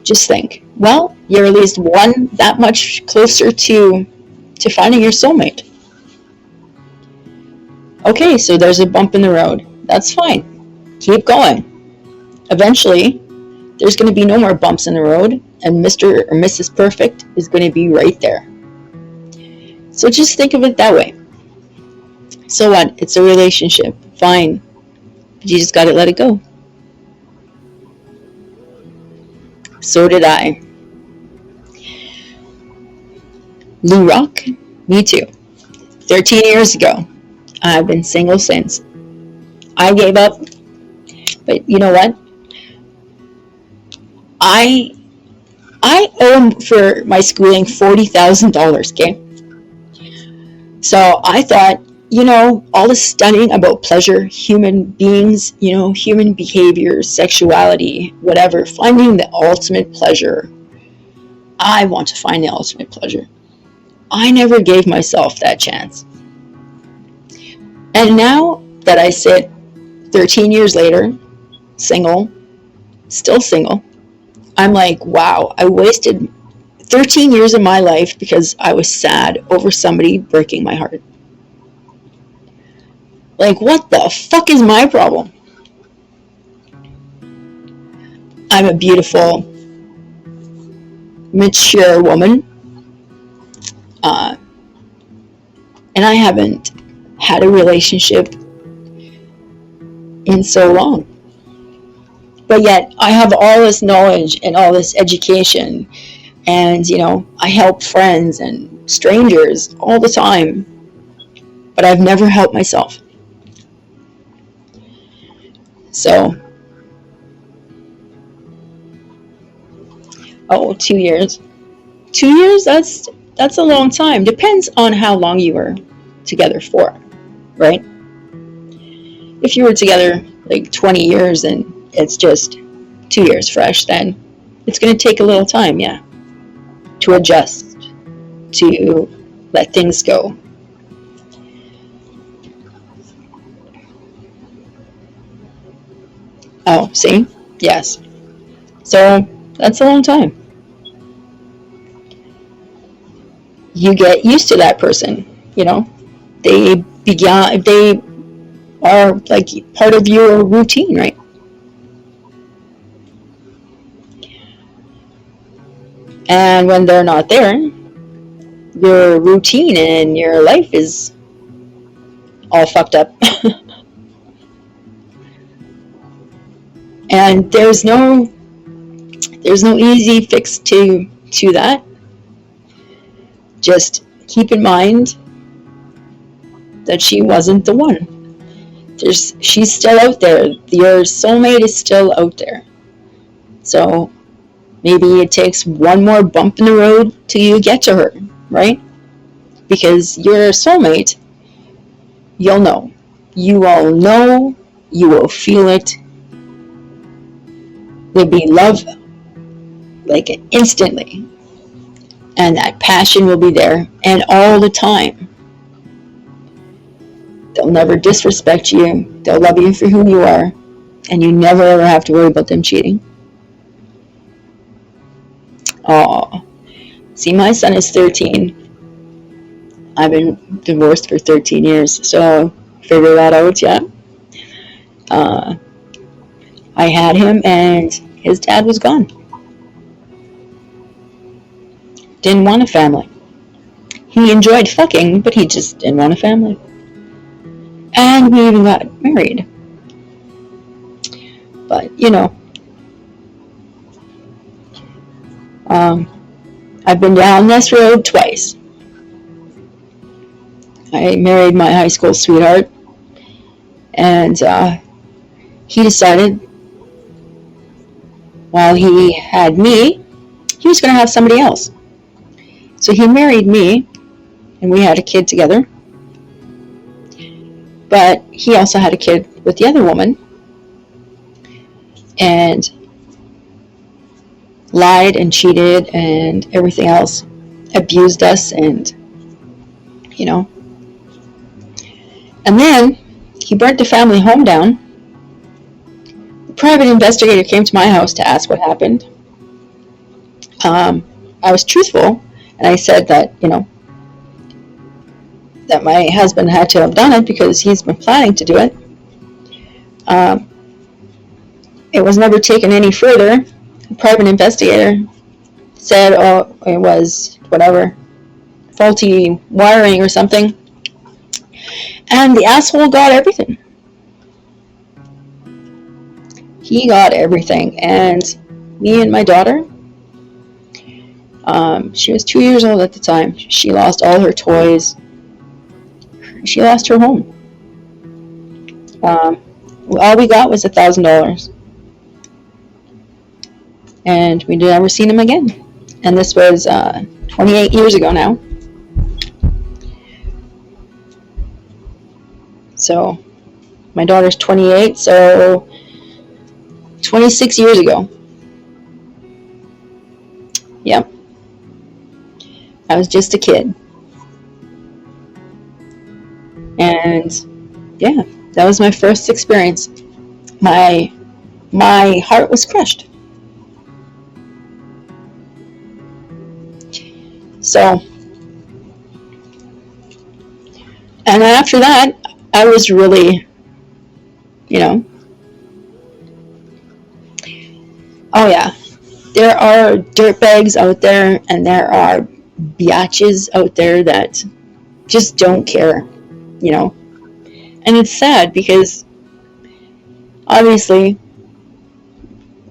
just think, well, you're at least one that much closer to finding your soulmate. Okay, so there's a bump in the road. That's fine. Keep going. Eventually, there's going to be no more bumps in the road, and Mr. or Mrs. Perfect is going to be right there. So just think of it that way. So what? It's a relationship. Fine. But you just got to let it go. So did I. Lou Rock? Me too. 13 years ago. I've been single since. I gave up. But you know what? I owe him for my schooling $40,000, okay? So I thought, all this studying about pleasure, human beings, human behavior, sexuality, whatever, finding the ultimate pleasure. I want to find the ultimate pleasure. I never gave myself that chance. And now that I sit 13 years later, single, still single, I'm like, wow, I wasted 13 years of my life because I was sad over somebody breaking my heart. Like, what the fuck is my problem? I'm a beautiful, mature woman. And I haven't had a relationship in so long. But yet I have all this knowledge and all this education, and I help friends and strangers all the time, but I've never helped myself. So 2 years. 2 years, that's a long time. Depends on how long you were together for, right? If you were together like 20 years and it's just 2 years fresh, then it's going to take a little time, yeah, to adjust, to let things go. Oh, see? Yes. So that's a long time. You get used to that person, they are like part of your routine, right? And when they're not there, your routine and your life is all fucked up. And there's no easy fix to that. Just keep in mind that she wasn't the one. She's still out there. Your soulmate is still out there. So maybe it takes one more bump in the road till you get to her, right? Because your soulmate, you'll know. You will know, you will feel it. There'll be love like instantly. And that passion will be there, and all the time. They'll never disrespect you. They'll love you for who you are, and you never ever have to worry about them cheating. Oh, see, my son is 13. I've been divorced for 13 years, so figure that out, yeah. I had him, and his dad was gone. Didn't want a family. He enjoyed fucking, but he just didn't want a family. And we even got married. But, I've been down this road twice. I married my high school sweetheart, and he decided while he had me, he was going to have somebody else. So he married me, and we had a kid together. But he also had a kid with the other woman, and lied and cheated and everything else, abused us, and and then he burnt the family home down. The private investigator came to my house to ask what happened. I was truthful, and I said that that my husband had to have done it because he's been planning to do it. It was never taken any further. The private investigator said, oh, it was whatever, faulty wiring or something. And the asshole got everything. He got everything. And me and my daughter, she was 2 years old at the time. She lost all her toys. She lost her home. All we got was $1,000. And we never seen him again. And this was 28 years ago now. So my daughter's 28, so 26 years ago. Yep. I was just a kid. And yeah, that was my first experience. My heart was crushed. So, and after that, I was really, oh yeah, there are dirtbags out there, and there are biatches out there that just don't care, you know. And it's sad because obviously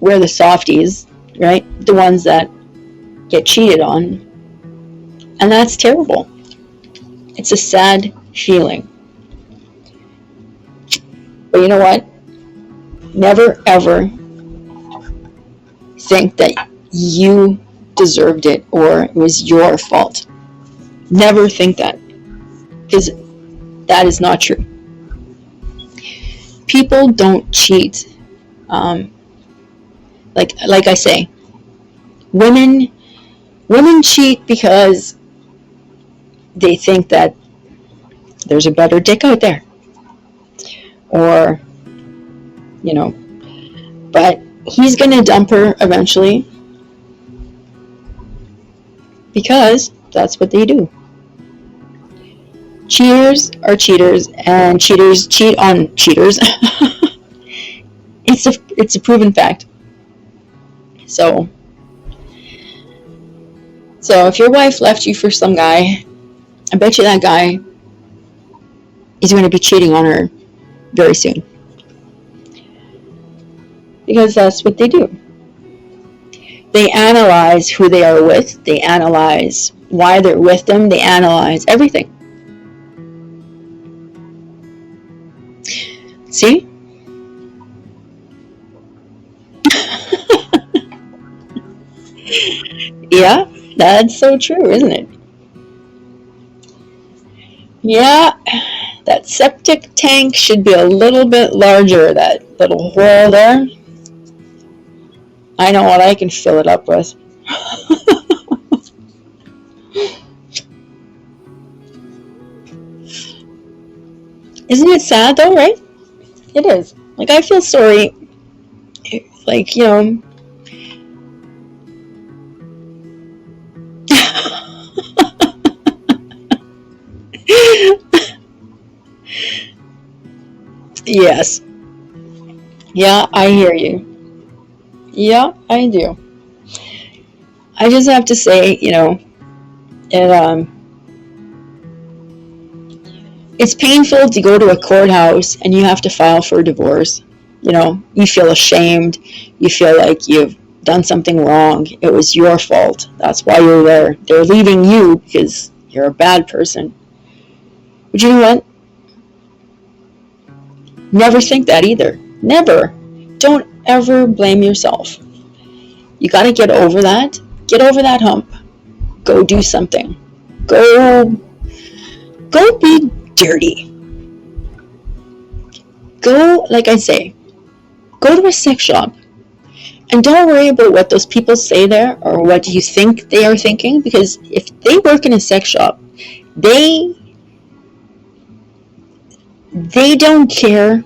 we're the softies, right? The ones that get cheated on. And that's terrible. It's a sad feeling. But you know what? Never ever think that you deserved it or it was your fault. Never think that, because that is not true. People don't cheat. Like I say, women cheat because they think that there's a better dick out there, or you know, but he's gonna dump her eventually because that's what they do. Cheaters are cheaters, and cheaters cheat on cheaters. It's a proven fact. So if your wife left you for some guy, I bet you that guy is going to be cheating on her very soon. Because that's what they do. They analyze who they are with. They analyze why they're with them. They analyze everything. See? Yeah, that's so true, isn't it? Yeah, that septic tank should be a little bit larger, that little hole there. I know what I can fill it up with. Isn't it sad though, right? It is. Like, I feel sorry. Like, you know. Yes. Yeah, I hear you. Yeah, I do. I just have to say, you know, it's painful to go to a courthouse and you have to file for a divorce. You know, you feel ashamed. You feel like you've done something wrong. It was your fault. That's why you're there. They're leaving you because you're a bad person. But you know what? Never think that either. Never. Don't ever blame yourself. You got to get over that. Get over that hump. Go do something. Go be dirty. Go, like I say, go to a sex shop. And don't worry about what those people say there or what you think they are thinking, because if they work in a sex shop, they don't care.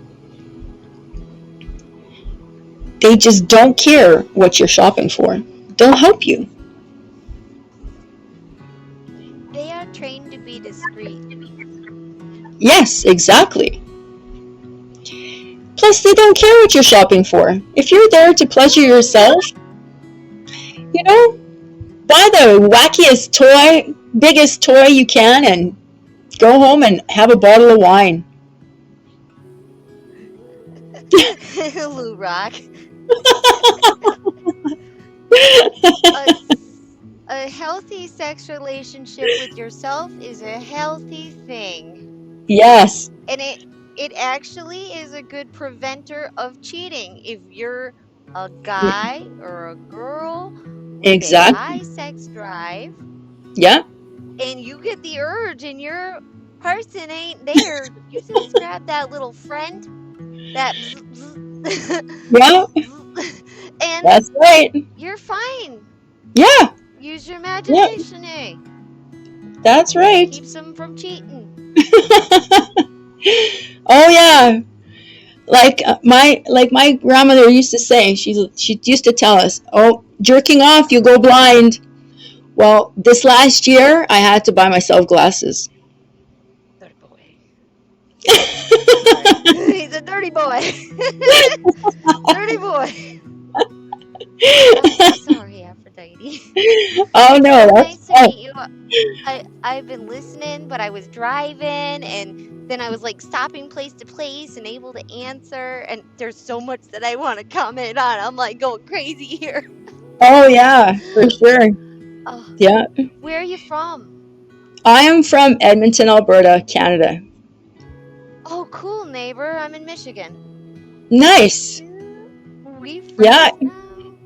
They just don't care what you're shopping for. They'll help you.
They are trained to be discreet.
Yes, exactly. Plus, they don't care what you're shopping for. If you're there to pleasure yourself, you know, buy the wackiest toy, biggest toy you can, and go home and have a bottle of wine.
Lou Rock. A healthy sex relationship with yourself is a healthy thing.
Yes.
And it actually is a good preventer of cheating. If you're a guy or a girl with
Exactly.
a high sex drive,
Yeah.
and you get the urge and your person ain't there, you just grab that little friend, that
Yeah.
and
That's right.
you're fine.
Yeah.
Use your imagination, eh?
That's right.
Keeps them from cheating.
Oh yeah. Like my grandmother used to say, she used to tell us, "Oh, jerking off, you go blind." Well, this last year, I had to buy myself glasses.
Dirty boy. He's a dirty boy. Dirty boy. I'm sorry, Aphrodite. sweetie.
Oh
It's
no,
so
that's
nice to
fun.
meet you. I've been listening, but I was driving, and then I was like stopping place to place and able to answer. And there's so much that I want to comment on. I'm like going crazy here.
Oh yeah, for sure.
Oh,
Yeah.
where are you from?
I am from Edmonton, Alberta, Canada.
Oh, cool, neighbor. I'm in Michigan.
Nice.
Yeah, we
Yeah,
friends now.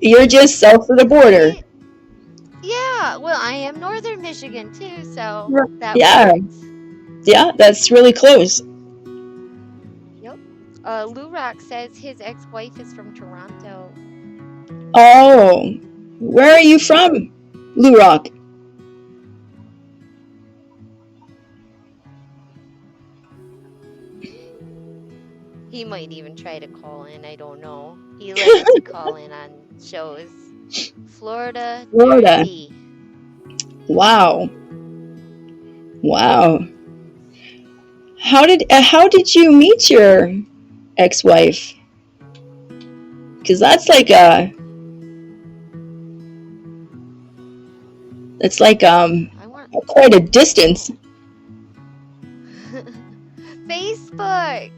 you're just south of the border.
Right? Yeah. Well, I am northern Michigan too, so that
Yeah,
works.
yeah, that's really close.
Yep. Lou Rock says his ex-wife is from Toronto.
Oh, where are you from, Lou Rock?
He might even try to call in. I don't know. He likes to call in on shows. Florida
Florida.
Jersey.
Wow, wow. How did you meet your ex-wife? Because that's like
I want
quite a distance.
Facebook.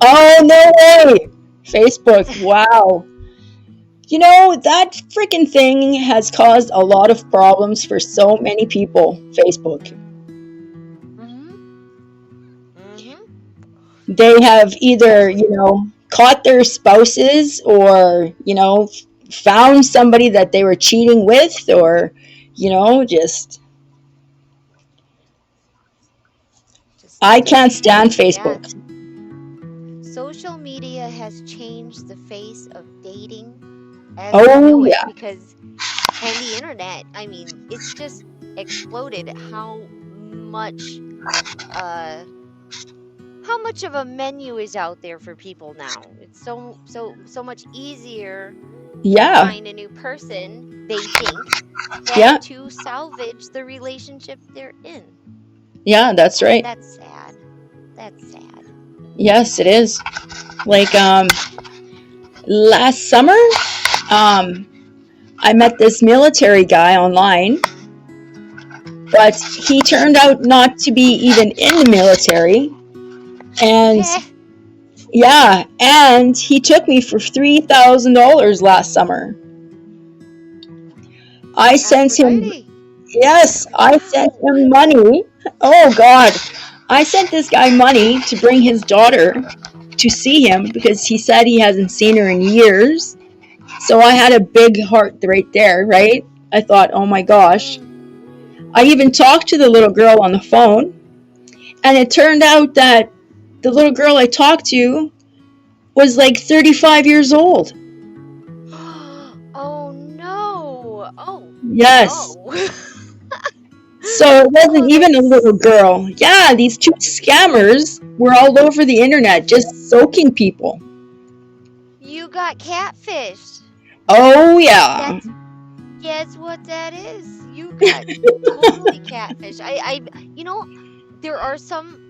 Oh no way! Facebook. Wow. You know, that freaking thing has caused a lot of problems for so many people. Facebook.
Mhm. Mhm.
They have either,
Especially.
caught their spouses or, found somebody that they were cheating with or, just
Just
I can't stand
yeah.
Facebook.
Social media has changed the face of dating as we
Oh
know it
yeah.
because and the internet, I mean, it's just exploded uh how much of a menu is out there for people now. It's so much easier to
Yeah.
find a new person, they think,
Yeah.
than to salvage the relationship they're in.
Yeah, that's right.
That's sad. That's sad.
Yes, it is. Like last summer, um I met this military guy online, but he turned out not to be even in the military. And yeah, and he took me for $3,000 last summer. I sent him,
Aphrodite.
yes, I sent
Wow.
him money. Oh God. I sent this guy money to bring his daughter to see him because he said he hasn't seen her in years. So I had a big heart right there, right? I thought, oh my gosh.
Mm.
I even talked to the little girl on the phone, and it turned out that the little girl I talked to was like 35 years old.
Oh no. Oh
Yes.
no.
So it wasn't
Oh,
even a little
that's
girl. Yeah, these two scammers were all over the internet just soaking people.
you got catfished.
Oh, yeah.
That's Guess what that is. You got totally catfish. You know, there are some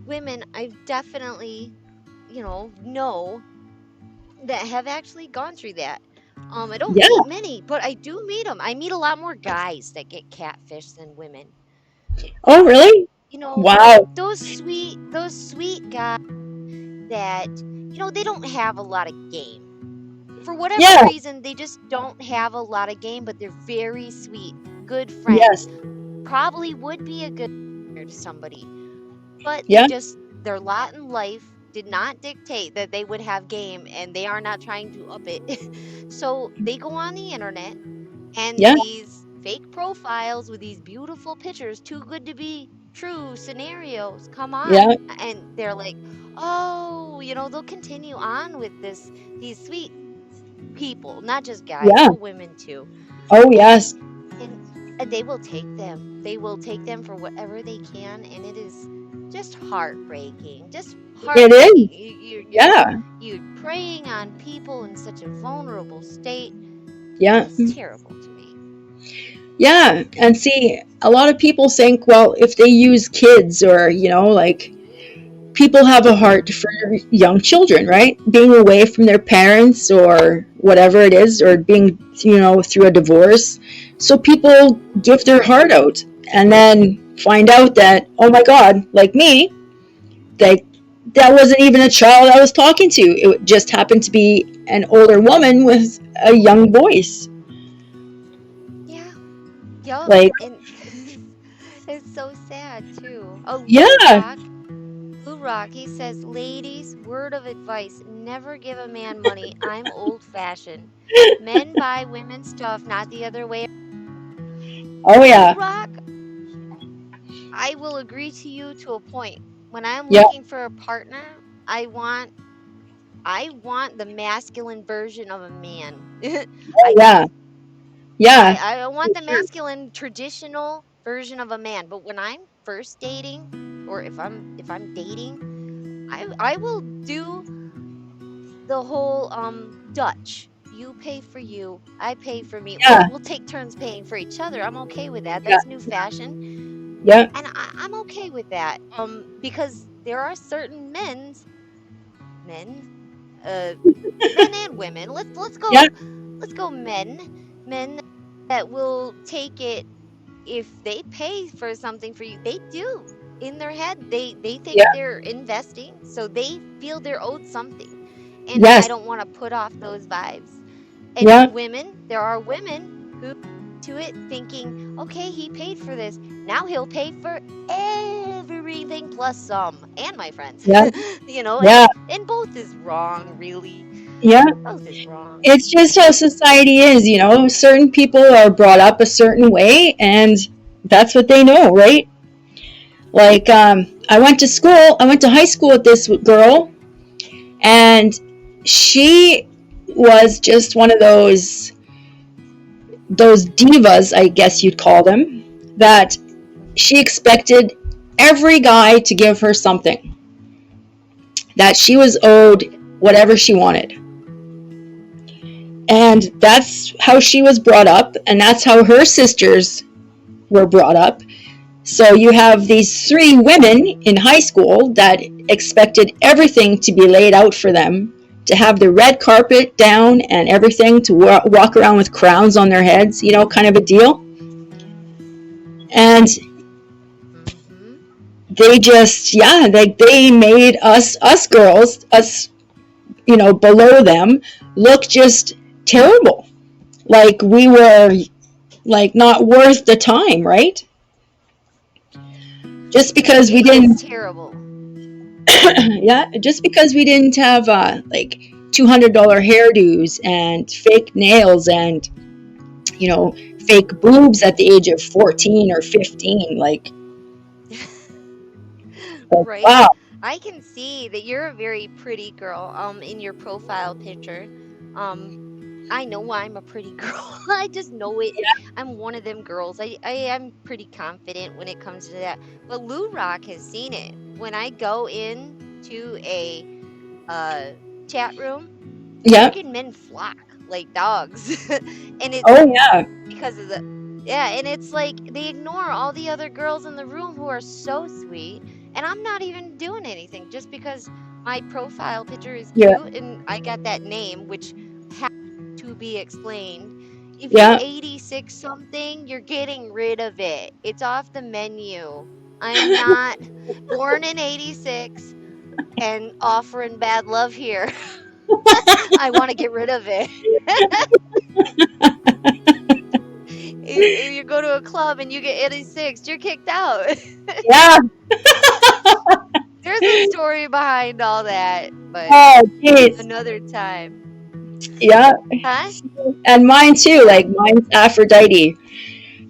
women I've definitely, know that have actually gone through that. I don't
Yeah.
meet many, but I do meet them. I meet a lot more guys that get catfished than women.
Oh, really?
You know,
Wow.
those sweet guys that, they don't have a lot of game. For whatever
Yeah.
reason, they just don't have a lot of game, but they're very sweet, good friends.
Yes.
Probably would be a good partner to somebody, but
Yeah.
their lot in life did not dictate that they would have game, and they are not trying to up it. So they go on the internet, and
Yeah.
these fake profiles with these beautiful pictures, too good to be true scenarios come
Yeah.
on, and they're like, oh, they'll continue on with these sweet people, not just guys,
Yeah.
but women too.
Oh,
And
yes.
and they will take them. They will take them for whatever they can, and it is just heartbreaking. Just
It
heartbreaking.
is.
You're
Yeah.
you're preying on people in such a vulnerable state.
Yeah.
It's terrible to me.
Yeah. And see, a lot of people think, well, if they use kids or, like people have a heart for young children, right? Being away from their parents or, whatever it is, or being, through a divorce. So people give their heart out and then find out that, oh my God, like me, like that wasn't even a child I was talking to. It just happened to be an older woman with a young voice.
Yeah. Yup.
Like,
And it's so sad too. Oh,
yeah,
Blue Rock, he says, ladies, word of advice, never give a man money. I'm old fashioned. Men buy women stuff, not the other way.
oh
Blue
yeah,
Rock, I will agree to you to a point. When I'm
yeah,
looking for a partner, I want I want the masculine version of a man.
oh
I
yeah,
do.
yeah,
I
for
want the
sure.
masculine traditional version of a man. But when I'm first dating, or if I'm dating, I will do the whole Dutch. You pay for you, I pay for me.
Yeah,
We'll take turns paying for each other. I'm okay with that.
yeah,
That's new fashion.
yeah,
And I'm okay with that. Because there are certain men, uh men and women.
yeah,
Let's go men that will take it if they pay for something for you. They do. In their head, they think
yeah,
they're investing, so they feel they're owed something. And I
yes,
don't want to put off those vibes. And
yeah,
women, there are women who to it thinking, okay, he paid for this. Now he'll pay for everything plus some. And my friends.
yeah,
And
yeah,
both is wrong, really.
yeah.
Both is wrong.
It's just how society is, Certain people are brought up a certain way, and that's what they know, right? Like, I went to high school with this girl, and she was just one of those divas, I guess you'd call them, that she expected every guy to give her something, that she was owed whatever she wanted. And that's how she was brought up, and that's how her sisters were brought up. So you have these three women in high school that expected everything to be laid out for them, to have the red carpet down and everything, to walk around with crowns on their heads, kind of a deal. And
Mm-hmm.
they just, yeah, they made us girls, us, below them, look just terrible. Like we were, like, not worth the time, right? Just because we
It is
didn't,
terrible.
yeah, just because we didn't have like $200 hairdos and fake nails and, fake boobs at the age of 14 or 15, like,
Right?
wow.
I can see that you're a very pretty girl in your profile picture. Um I know I'm a pretty girl. I just know it. I'm one of them girls. I am pretty confident when it comes to that. But Lou Rock has seen it. When I go in to a uh chat room,
Yeah.
freaking men flock like dogs. And it's
Oh yeah.
because of the yeah, and it's like they ignore all the other girls in the room who are so sweet, and I'm not even doing anything just because my profile picture is
Yeah.
cute and I got that name, which has to be explained. If you're
Yeah.
86 something, you're getting rid of it. It's off the menu. I'm not born in 86 and offering bad love here. I want to get rid of it. If you go to a club and you get 86, you're kicked out.
Yeah.
There's a story behind all that, but
Oh jeez.
another time.
Yeah.
Huh?
And mine too. Like mine's Aphrodite.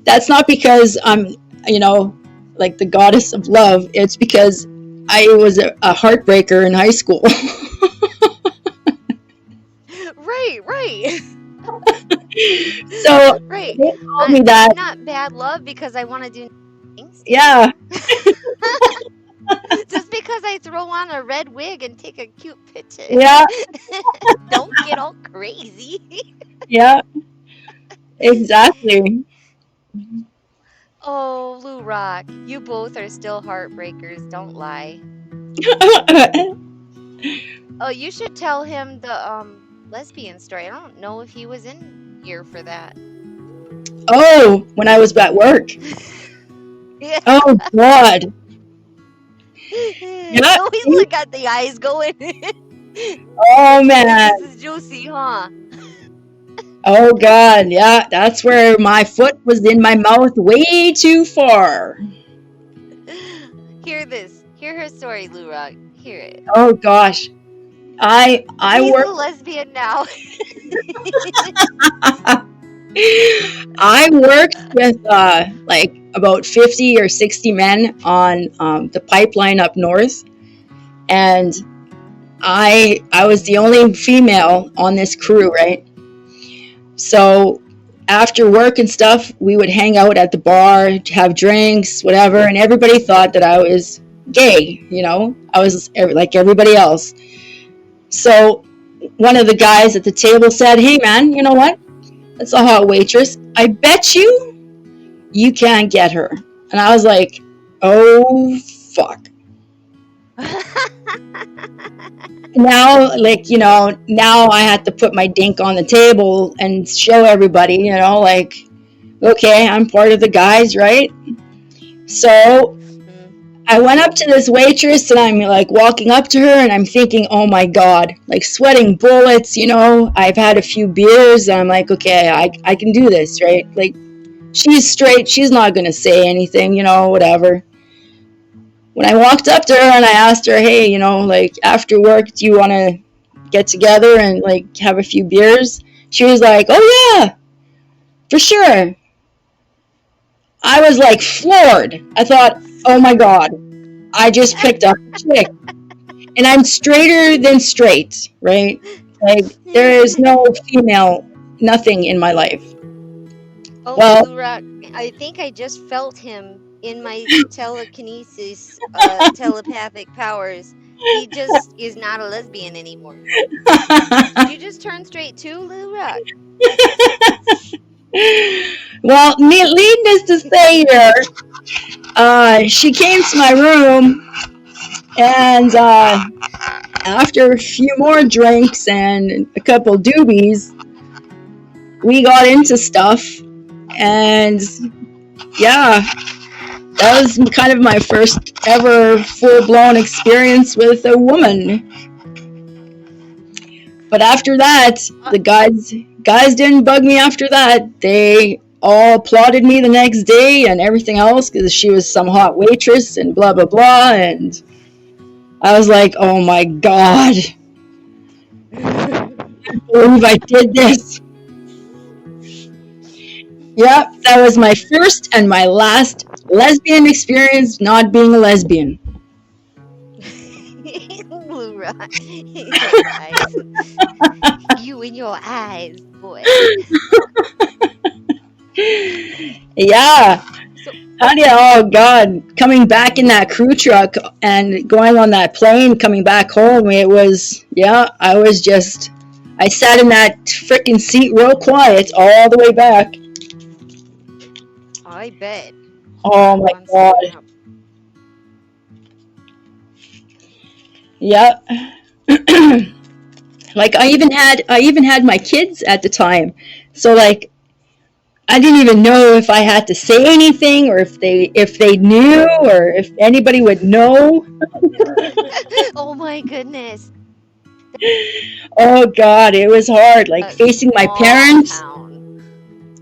That's not because I'm, like the goddess of love. It's because I was a heartbreaker in high school.
Right.
So
Right.
they called me that.
I'm not bad love because I want to do things.
Yeah.
Just because I throw on a red wig and take a cute picture.
Yeah.
Don't get all crazy.
Yeah. Exactly.
Oh, Lou Rock, you both are still heartbreakers. Don't lie. Oh, you should tell him lesbian story. I don't know if he was in here for that.
Oh, when I was at work.
Yeah.
Oh God. Yeah.
No, he's got the eyes going.
Oh
Like,
man.
this is juicy, huh?
Oh God. Yeah, that's where my foot was in my mouth way too far.
Hear this. Hear her story, Lou Rock. Hear it.
Oh gosh. I
She's a
worked
lesbian now.
I worked with like about 50 or 60 men on the pipeline up north, and I was the only female on this crew, right? So after work and stuff, we would hang out at the bar, have drinks, whatever, and everybody thought that I was gay, you know? I was like everybody else. So one of the guys at the table said, "Hey man, you know what? That's a hot waitress. I bet you can't get her." And I was like, "Oh fuck." Now, like, now I had to put my dink on the table and show everybody, like, okay, I'm part of the guys, right? So I went up to this waitress and I'm like walking up to her and I'm thinking, oh my God, like sweating bullets, I've had a few beers and I'm like, okay, I can do this, right? Like, she's straight, she's not gonna say anything, whatever. When I walked up to her and I asked her, hey, like after work, do you want to get together and like have a few beers? She was like, oh yeah, for sure. I was like floored. I thought, oh my God, I just picked up a chick. And I'm straighter than straight, right? Like, there is no female, nothing in my life.
Oh,
Well,
Lurak, I think I just felt him in my telekinesis, telepathic powers. He just is not a lesbian anymore. Did you just turn straight too, Lurak?
well, needless to say here, she came to my room and after a few more drinks and a couple doobies, we got into stuff. And yeah, that was kind of my first ever full-blown experience with a woman. But after that, the guys didn't bug me after that. They all applauded me the next day and everything else because she was some hot waitress and blah blah blah. And I was like, oh my God, I can't believe I did this. Yep, that was my first and my last lesbian experience not being a lesbian.
Lurak, you and your eyes, boy.
Yeah.
So,
Oh God, coming back in that crew truck and going on that plane, coming back home, it was, I sat in that freaking seat real quiet all the way back.
I bet.
Oh my God.
Snap.
Yeah. Like I even had my kids at the time. So like I didn't even know if I had to say anything or if they knew or if anybody would know.
Oh my goodness.
Oh God, it was hard. Like facing my parents.
Town.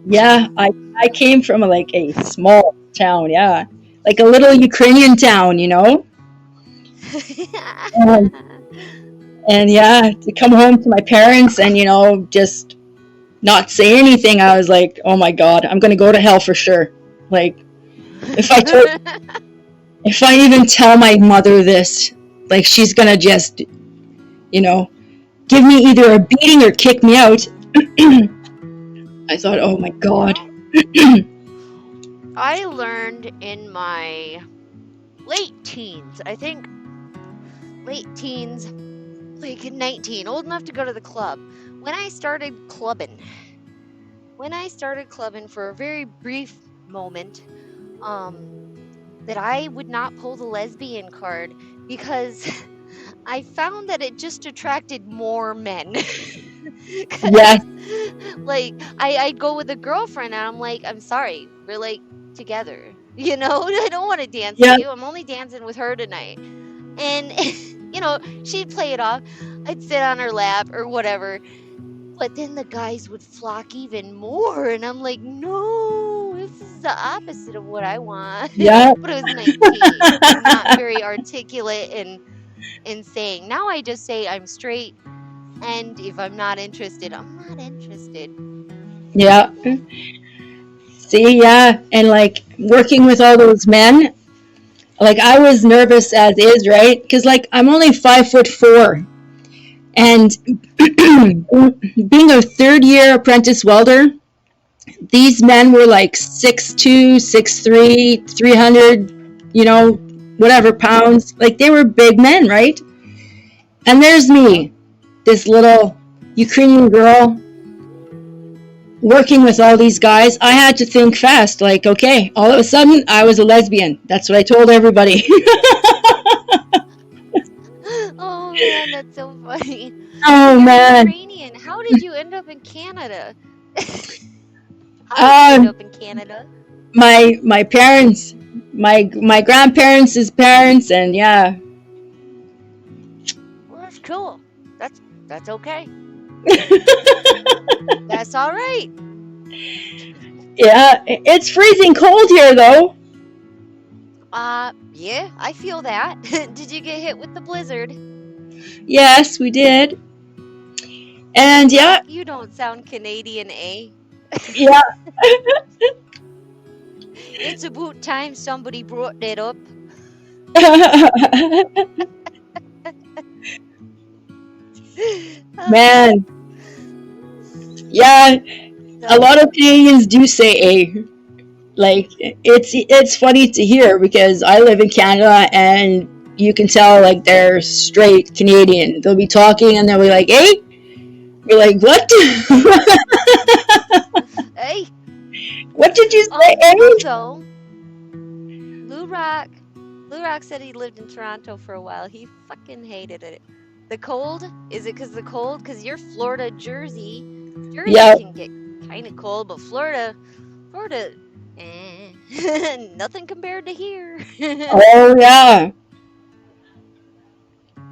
Yeah, I came from like a small town. Yeah, like a little Ukrainian town, and yeah, to come home to my parents and just not say anything, I was like, oh my God, I'm gonna go to hell for sure. Like, if I even tell my mother this, like she's gonna just, give me either a beating or kick me out. I thought, oh my God.
I learned in my late teens, I think late teens, like 19, old enough to go to the club. When I started clubbing for a very brief moment, that I would not pull the lesbian card because I found that it just attracted more men.
Yes.
Cause like I'd go with a girlfriend and I'm like, I'm sorry, we're like together. I don't want to dance with
Yeah.
you. I'm only dancing with her tonight. And she'd play it off. I'd sit on her lap or whatever. But then the guys would flock even more, and I'm like, no, this is the opposite of what I want.
Yeah.
But I was 19 and not very articulate in saying. Now I just say I'm straight, and if I'm not interested, I'm not interested.
Yeah. See, yeah. And like working with all those men, like I was nervous as is, right? Because like I'm only 5'4", and being a third year apprentice welder, these men were like 6'2", 6'3", 300, whatever pounds. Like they were big men, right? And there's me, this little Ukrainian girl working with all these guys. I had to think fast. Like, okay, all of a sudden I was a lesbian. That's what I told everybody.
Oh man, that's so funny. But
Oh
you're
man.
Ukrainian. How did you end up in Canada? How did you end
Um,
up in Canada?
my parents, my grandparents' parents, and yeah.
Well, that's cool. That's okay. That's all right.
Yeah, it's freezing cold here though.
Yeah, I feel that. Did you get hit with the blizzard?
Yes, we did. And
Lou
yeah,
Rock, you don't sound Canadian, eh?
yeah.
It's about time somebody brought that up. Uh,
Man, yeah, a
so,
lot of Canadians do say A. Like it's funny to hear because I live in Canada and you can tell like they're straight Canadian. They'll be talking and they'll be like, "Hey," you're like, "What?
hey, hey.
What did you say?" Hey?
So Lou Rock, Lou Rock said he lived in Toronto for a while. He fucking hated it. The cold? Is it because the cold? Because you're Florida, Jersey. Jersey
Yeah.
can get kind of cold, but Florida, nothing compared to here.
Oh yeah.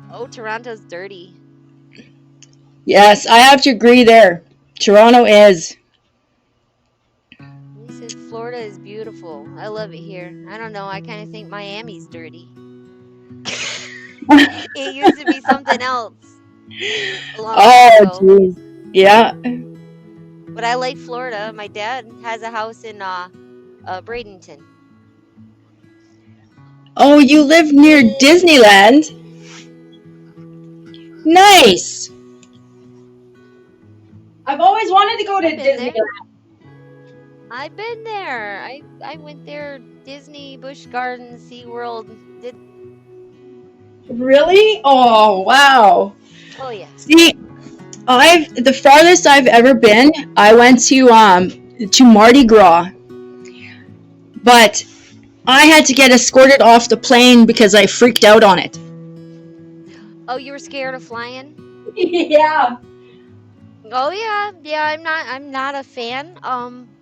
Oh, Toronto's dirty.
Yes, I have to agree there. Toronto is.
He said Florida is beautiful. I love it here. I don't know. I kind of think Miami's dirty. It used to be something else a long time
Oh
ago.
jeez. Yeah.
But I like Florida. My dad has a house in Bradenton.
Oh, you live near Disneyland? Nice. I've always wanted to go to
I've been there.
Disneyland.
I've been there. I went there. Disney, Busch Gardens, SeaWorld. Did
Really? Oh, wow.
oh yeah.
See, the farthest I've ever been, I went to Mardi Gras, but I had to get escorted off the plane because I freaked out on it.
Oh, you were scared of flying?
Yeah.
Oh yeah, yeah. I'm not a fan.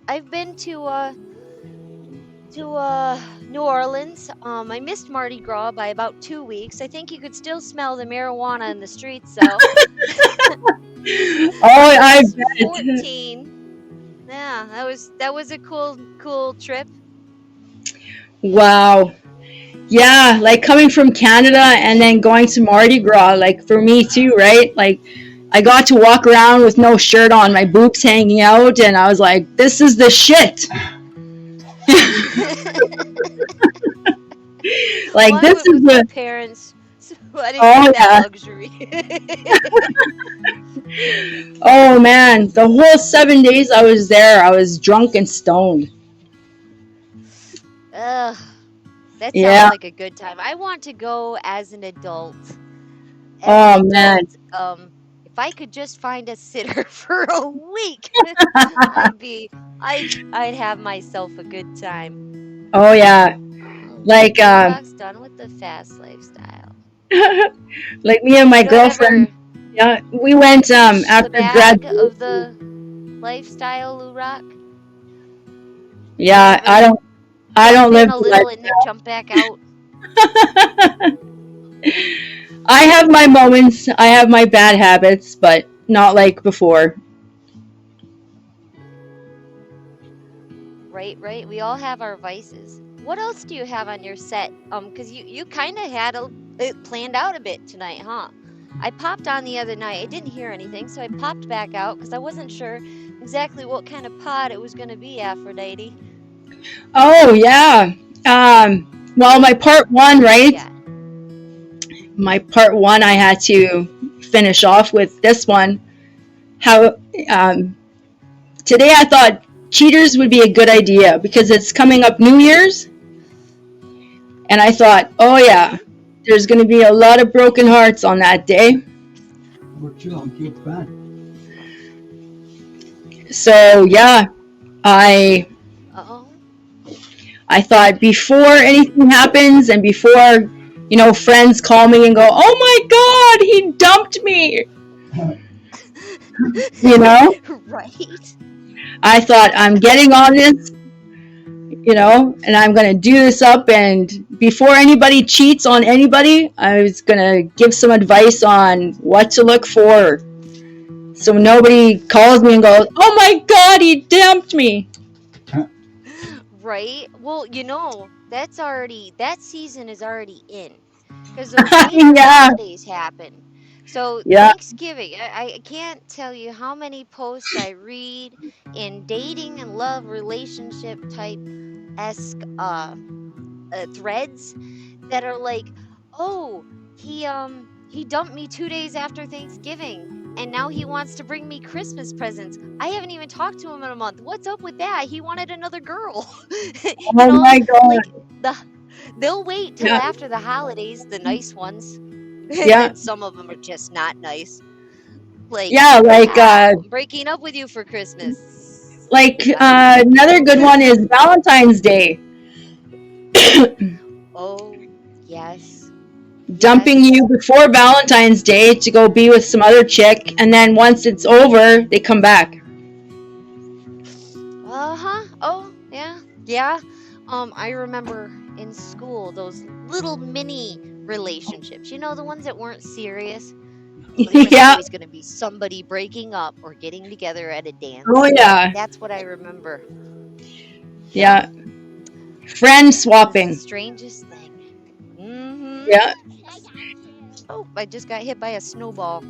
I've been to New Orleans. I missed Mardi Gras by about 2 weeks. I think you could still smell the marijuana in the streets, though.
Oh,
I
I
was
bet.
14. Yeah, that was a cool trip.
Wow. Yeah, like coming from Canada and then going to Mardi Gras, like for me too, right? Like I got to walk around with no shirt on, my boobs hanging out, and I was like, this is the shit. Like
Well, I
this
went
is
with my
the
parents, so I didn't
oh
get that
yeah.
luxury.
Oh man, the whole 7 days I was there, I was drunk and stoned.
Ugh, that sounds
Yeah.
like a good time. I want to go as an adult. As an
Oh man.
adult, if I could just find a sitter for a week, I'd have myself a good time.
Oh yeah. Like
Lou Rock's done with the fast lifestyle.
like me and my
You don't
girlfriend.
ever
Yeah, we went
The
after
bag
graduation.
of the lifestyle, Lou Rock. You
Yeah,
ever
I
jump
don't
in
live
a
the
little and then
lifestyle.
jump back out?
I have my moments. I have my bad habits, but not like before.
Right, right. We all have our vices. What else do you have on your set? Because you kind of had it planned out a bit tonight, huh? I popped on the other night. I didn't hear anything, so I popped back out because I wasn't sure exactly what kind of pod it was going to be, Aphrodite.
Oh yeah. Well, my part one,
What you
right?
got?
My part one, I had to finish off with this one. How um, today I thought cheaters would be a good idea because it's coming up New Year's, and I thought, oh yeah,
Mm-hmm.
there's going to be a lot of broken hearts on that day. So yeah, I
Oh,
I thought before anything happens and before friends call me and go, "Oh my God, he dumped me," you know,
right.
I thought I'm getting on this, and I'm gonna do this up. And before anybody cheats on anybody, I was gonna give some advice on what to look for, so nobody calls me and goes, "Oh my God, he dumped me."
Right. Well, that season is already in because those major
Yeah,
holidays happen. So
yeah,
Thanksgiving, I can't tell you how many posts I read in dating and love relationship type esque threads that are like, "Oh, he dumped me 2 days after Thanksgiving and now he wants to bring me Christmas presents. I haven't even talked to him in a month. What's up with that? He wanted another girl." you
oh
know,
my God,
like the they'll wait till
yeah,
after the holidays, the nice ones. And
yeah,
then some of them are just not nice. Like,
yeah. Like
"Yeah, I'm breaking up with you for Christmas."
another good one is Valentine's Day.
Oh, yes.
Dumping
Yes.
you before Valentine's Day to go be with some other chick, and then once it's over, they come back.
Uh-huh. Oh, yeah. Yeah. I remember in school those little mini relationships. The ones that weren't serious, but it was
Yeah.
always going to be somebody breaking up or getting together at a
Oh
dance.
yeah.
That's what I remember.
Yeah. Friend
It was the
swapping.
strangest thing. Mm-hmm.
Yeah.
Oh, I just got hit by a snowball.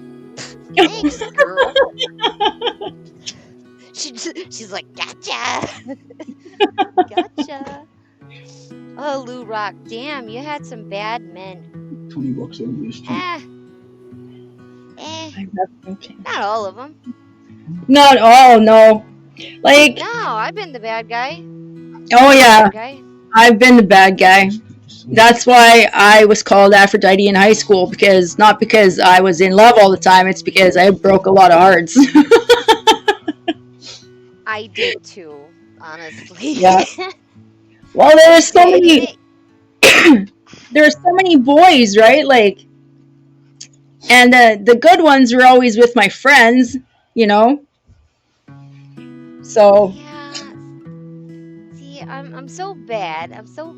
Thanks, girl. She's like, "Gotcha." Gotcha. Oh, Lou Rock, damn, you had some bad men. Eh, eh, not all of them.
Not all, no.
No,
Like,
I've been the bad guy.
oh
I'm the
yeah,
bad guy.
I've been the bad guy. That's why I was called Aphrodite in high school, because not because I was in love all the time, it's because I broke a lot of hearts.
I did too, honestly.
Yeah. Well,
Yeah, and you make.
there's so many boys, right? Like, and the good ones were always with my friends, you know. So
Yeah, see, I'm so bad. I'm so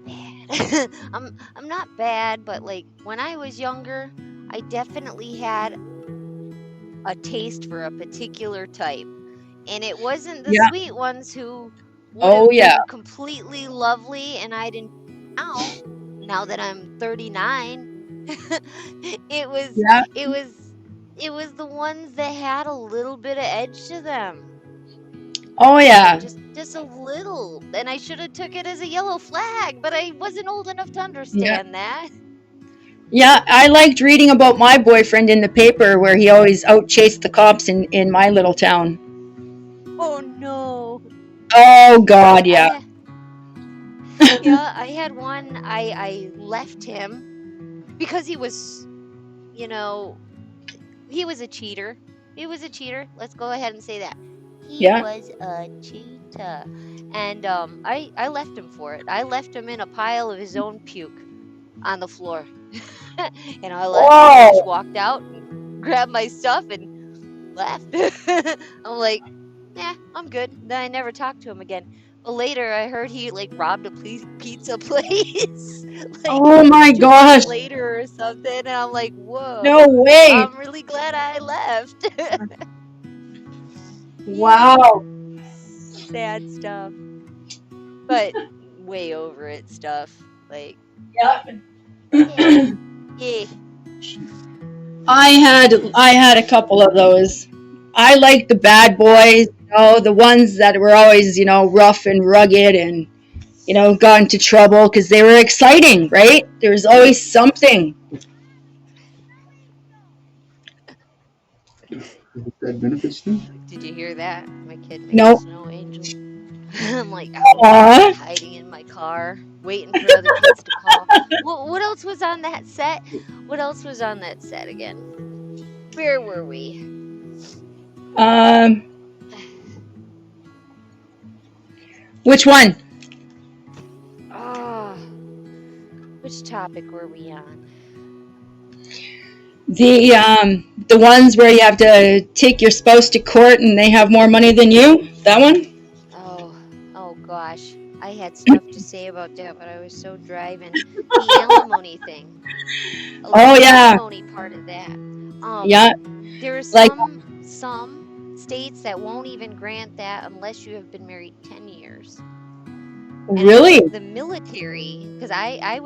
bad. I'm not bad, but like when I was younger, I definitely had a taste for a particular type. And it wasn't the
yeah.
sweet ones who would
Oh
have
yeah.
been completely lovely and I didn't now that I'm 39. it was
Yeah.
it was it was the ones that had a little bit of edge to them.
Oh yeah.
Just a little. And I should have took it as a yellow flag, but I wasn't old enough to
Yeah.
understand that.
Yeah. I liked reading about my boyfriend in the paper where he always outchased the cops in my little town.
Oh no.
Oh
I
God,
I
yeah.
ha- yeah, I had one. I left him because you know, he was a cheater. He was a cheater. Let's go ahead and say that. He
Yeah.
was a cheater. And I left him for it. I left him in a pile of his own puke on the floor. And I left and I just
Oh,
walked out. grabbed my stuff and left. I'm like, nah, I'm good. Then I never talked to him again. But later I heard he like robbed a pizza place like
Oh my
2 months
gosh.
later or something. And I'm like,
No
whoa,
way.
I'm really glad I left. Yeah,
Wow.
sad stuff. But way over it stuff. Like,
Yeah.
yeah, yeah.
I had a couple of those. I like the bad boys, the ones that were always, rough and rugged and, got into trouble because they were exciting, right? There was always something.
That benefits too.
Did you hear that? My kid made a
No.
snow angel. I'm like, oh,
Aw.
hiding in my car, waiting for other kids to call. What else was on that set? What else was on that set again? Where were we?
Um, which one?
Oh, which topic were we on?
The ones where you have to take your spouse to court and they have more money than you? That one?
Oh gosh. I had stuff to say about that, but I was so driving. The alimony thing.
Oh
The
yeah.
alimony part of that.
Yeah.
There are
Like
some states that won't even grant that unless you have been married 10 years. And
really?
the military, because I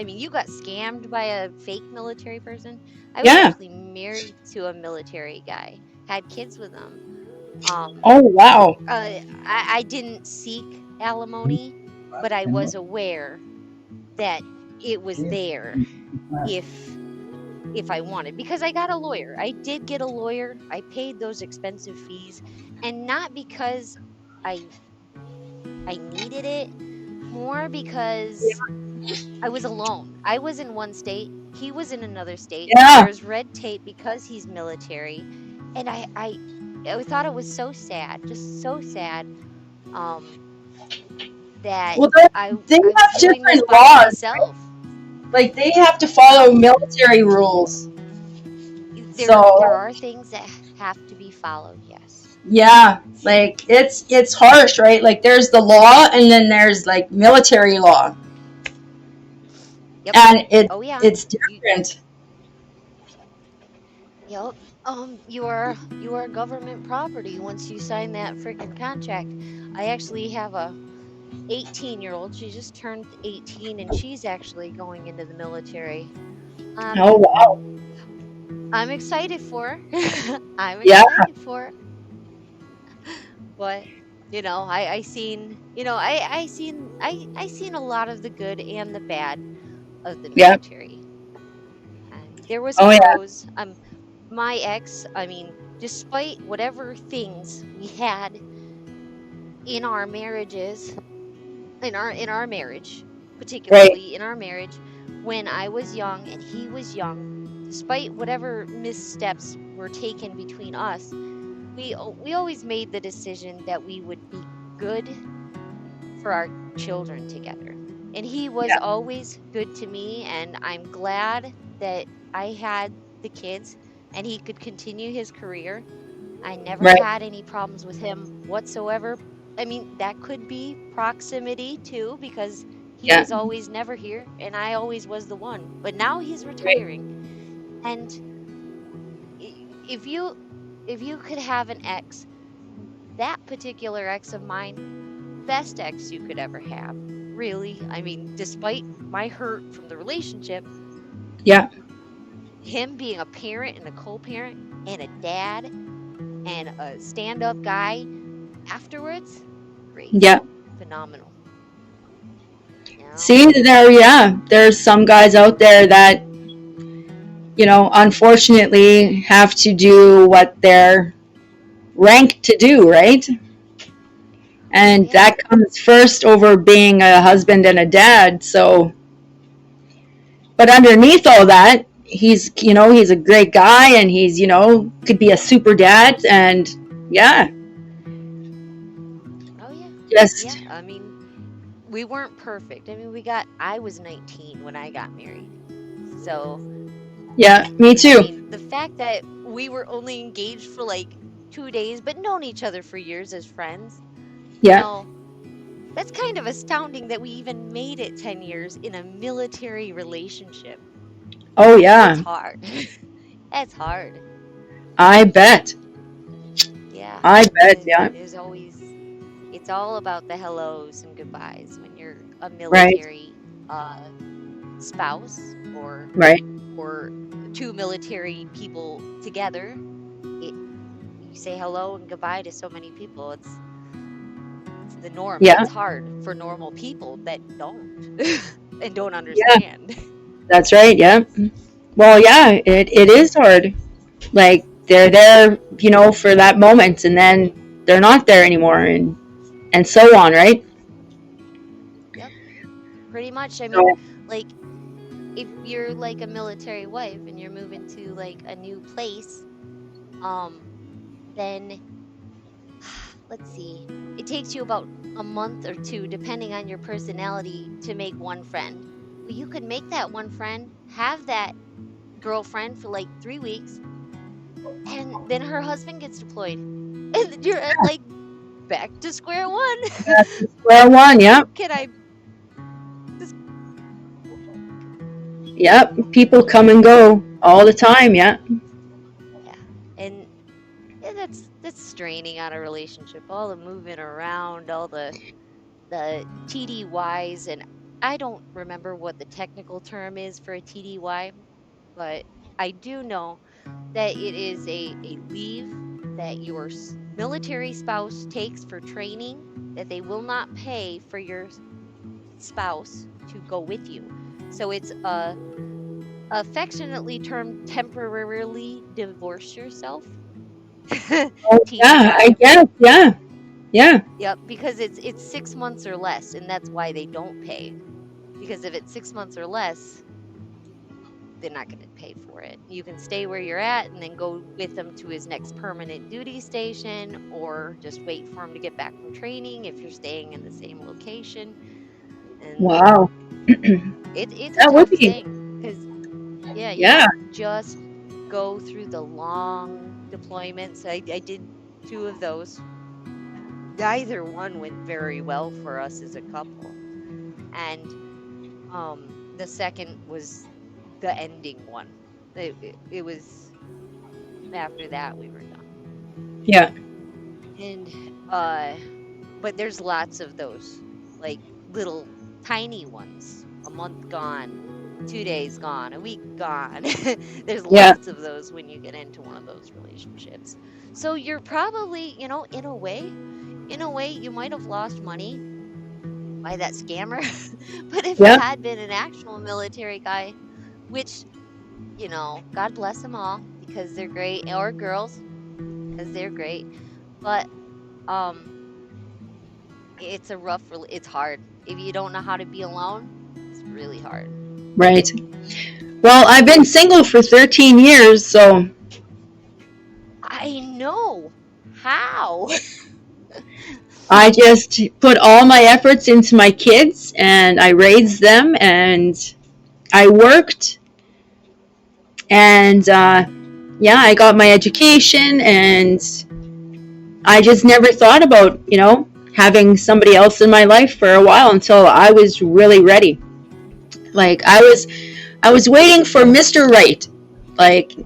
mean, you got scammed by a fake military person. I was
Yeah.
actually married to a military guy, had kids with him.
Oh wow.
I didn't seek alimony, but I was aware that it was there if I wanted, because I got a lawyer. I did get a lawyer. I paid those expensive fees, and not because I needed it, more because I was alone. I was in one state, he was in another state.
Yeah.
There's red tape because he's military, and I thought it was so sad, just so sad, that
Well,
I
they
was
have
doing this
different
by
laws.
myself.
Like they have to follow military rules.
There
So
are things that have to be followed, yes.
yeah, like it's harsh, right? Like there's the law and then there's like military law.
Yep.
And
Oh yeah.
it's different.
Yep. You are government property once you sign that freaking contract. I actually have a 18-year-old. She just turned 18 and she's actually going into the military.
Oh wow.
I'm excited for her. I'm
Yeah.
excited for her. But I seen I seen a lot of the good and the bad of the
Yeah.
military. And there was
Oh yeah.
pros. My ex, I mean, despite whatever things we had in our marriages, in our marriage, particularly in our marriage, when I was young and he was young, despite whatever missteps were taken between us, we always made the decision that we would be good for our children together. And he was
Yeah.
always good to me, and I'm glad that I had the kids and he could continue his career. I never
Right.
had any problems with him whatsoever. I mean, that could be proximity too, because he
Yeah.
was always never here and I always was the one. But now he's retiring. And if you could have an ex, that particular ex of mine, best ex you could ever have. Really. I mean, despite my hurt from the relationship,
Yeah.
him being a parent and a co-parent and a dad and a stand-up guy afterwards, great.
Yeah.
Phenomenal.
See, there's some guys out there that, unfortunately have to do what they're ranked to do, right? And that comes first over being a husband and a dad. So, but underneath all that, he's a great guy and he's, could be a super dad and yeah.
Oh yeah.
Just
Yeah. I mean, we weren't perfect. I mean, I was 19 when I got married. So
Yeah, me
I
too.
mean, the fact that we were only engaged for like 2 days, but known each other for years as friends, you
Yeah.
know, that's kind of astounding that we even made it 10 years in a military relationship.
Oh
It's
yeah.
hard. It's hard.
I bet.
Yeah.
I bet. Yeah.
There's always, it's all about the hellos and goodbyes when you're a
Right.
military spouse
Right.
or two military people together. You say hello and goodbye to so many people. It's the norm.
Yeah.
It's hard for normal people that don't and don't
Yeah.
understand.
That's right. Yeah. Well, yeah. It is hard. Like they're there, for that moment, and then they're not there anymore, and so on. Right.
Yep, pretty much. I mean,
So
like if you're like a military wife and you're moving to like a new place, then let's see, it takes you about a month or two, depending on your personality, to make one friend. Well, you could make that one friend, have that girlfriend for like 3 weeks, and then her husband gets deployed. And you're at like back to square one.
that's square one. Yep.
Can I just,
Yep. People come and go all the time. Yeah.
yeah. And yeah, that's straining on a relationship. All the moving around, all the TDYs, and I don't remember what the technical term is for a TDY, but I do know that it is a leave that your military spouse takes for training that they will not pay for your spouse to go with you. So it's affectionately termed temporarily divorce yourself.
Oh, yeah. I
TDY.
guess. Yeah. Yeah.
Yep, because it's 6 months or less, and that's why they don't pay. Because if it's 6 months or less, they're not going to pay for it. You can stay where you're at and then go with him to his next permanent duty station, or just wait for him to get back from training if you're staying in the same location. And
Wow.
it's a
That would
tough
be.
thing because, yeah, you
Yeah.
don't just go through the long deployments. I did 2 of those. Neither one went very well for us as a couple. And the second was the ending one. It was after that we were done.
Yeah.
And but there's lots of those, like little tiny ones. A month gone, 2 days gone, a week gone. There's
Yeah.
lots of those when you get into one of those relationships. So you're probably, in a way, you might have lost money by that scammer. But if
Yeah.
it had been an actual military guy, which, God bless them all because they're great, or girls because they're great. But it's it's hard. If you don't know how to be alone, it's really hard.
Right. Well, I've been single for 13 years, so
I know. How?
I just put all my efforts into my kids, and I raised them, and I worked, and yeah, I got my education, and I just never thought about, having somebody else in my life for a while until I was really ready. Like I was waiting for Mr. Right. Like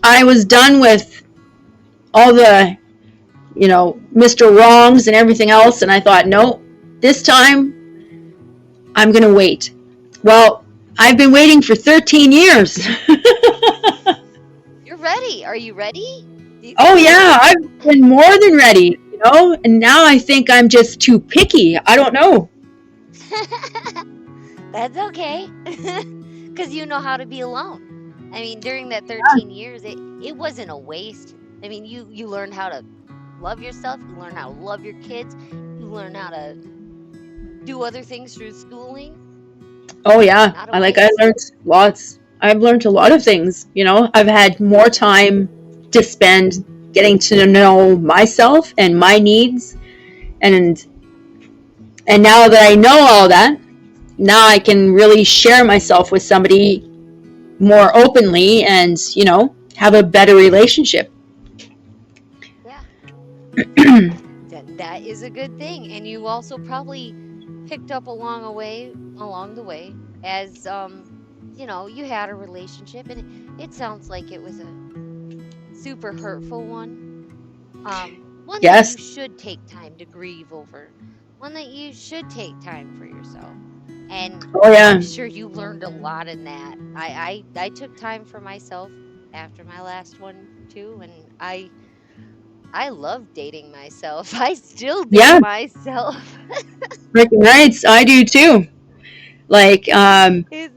I was done with all the, Mr. Wrongs and everything else, and I thought, no, this time I'm going to wait. Well, I've been waiting for 13 years.
You're ready. Are you ready?
Oh yeah, I've been more than ready, and now I think I'm just too picky. I don't know.
That's okay. Because you know how to be alone. I mean, during that 13 years, it wasn't a waste. I mean, you learned how to love yourself. You learn how to love your kids. You learn how to do other things through schooling.
Oh yeah,
Not a
I
waste.
learned lots. I've learned a lot of things. I've had more time to spend getting to know myself and my needs, and now that I know all that, now I can really share myself with somebody more openly and, have a better relationship.
Yeah. That is a good thing. And you also probably picked up along the way as you had a relationship, and it sounds like it was a super hurtful one. One that you
Yes.
should take time to grieve over. One that you should take time for yourself. And
Oh, yeah.
I'm sure you learned a lot in that. I took time for myself after my last one too, and I love dating myself. I still date
Yeah.
myself.
Freaking rights. I do too. Like,
It's,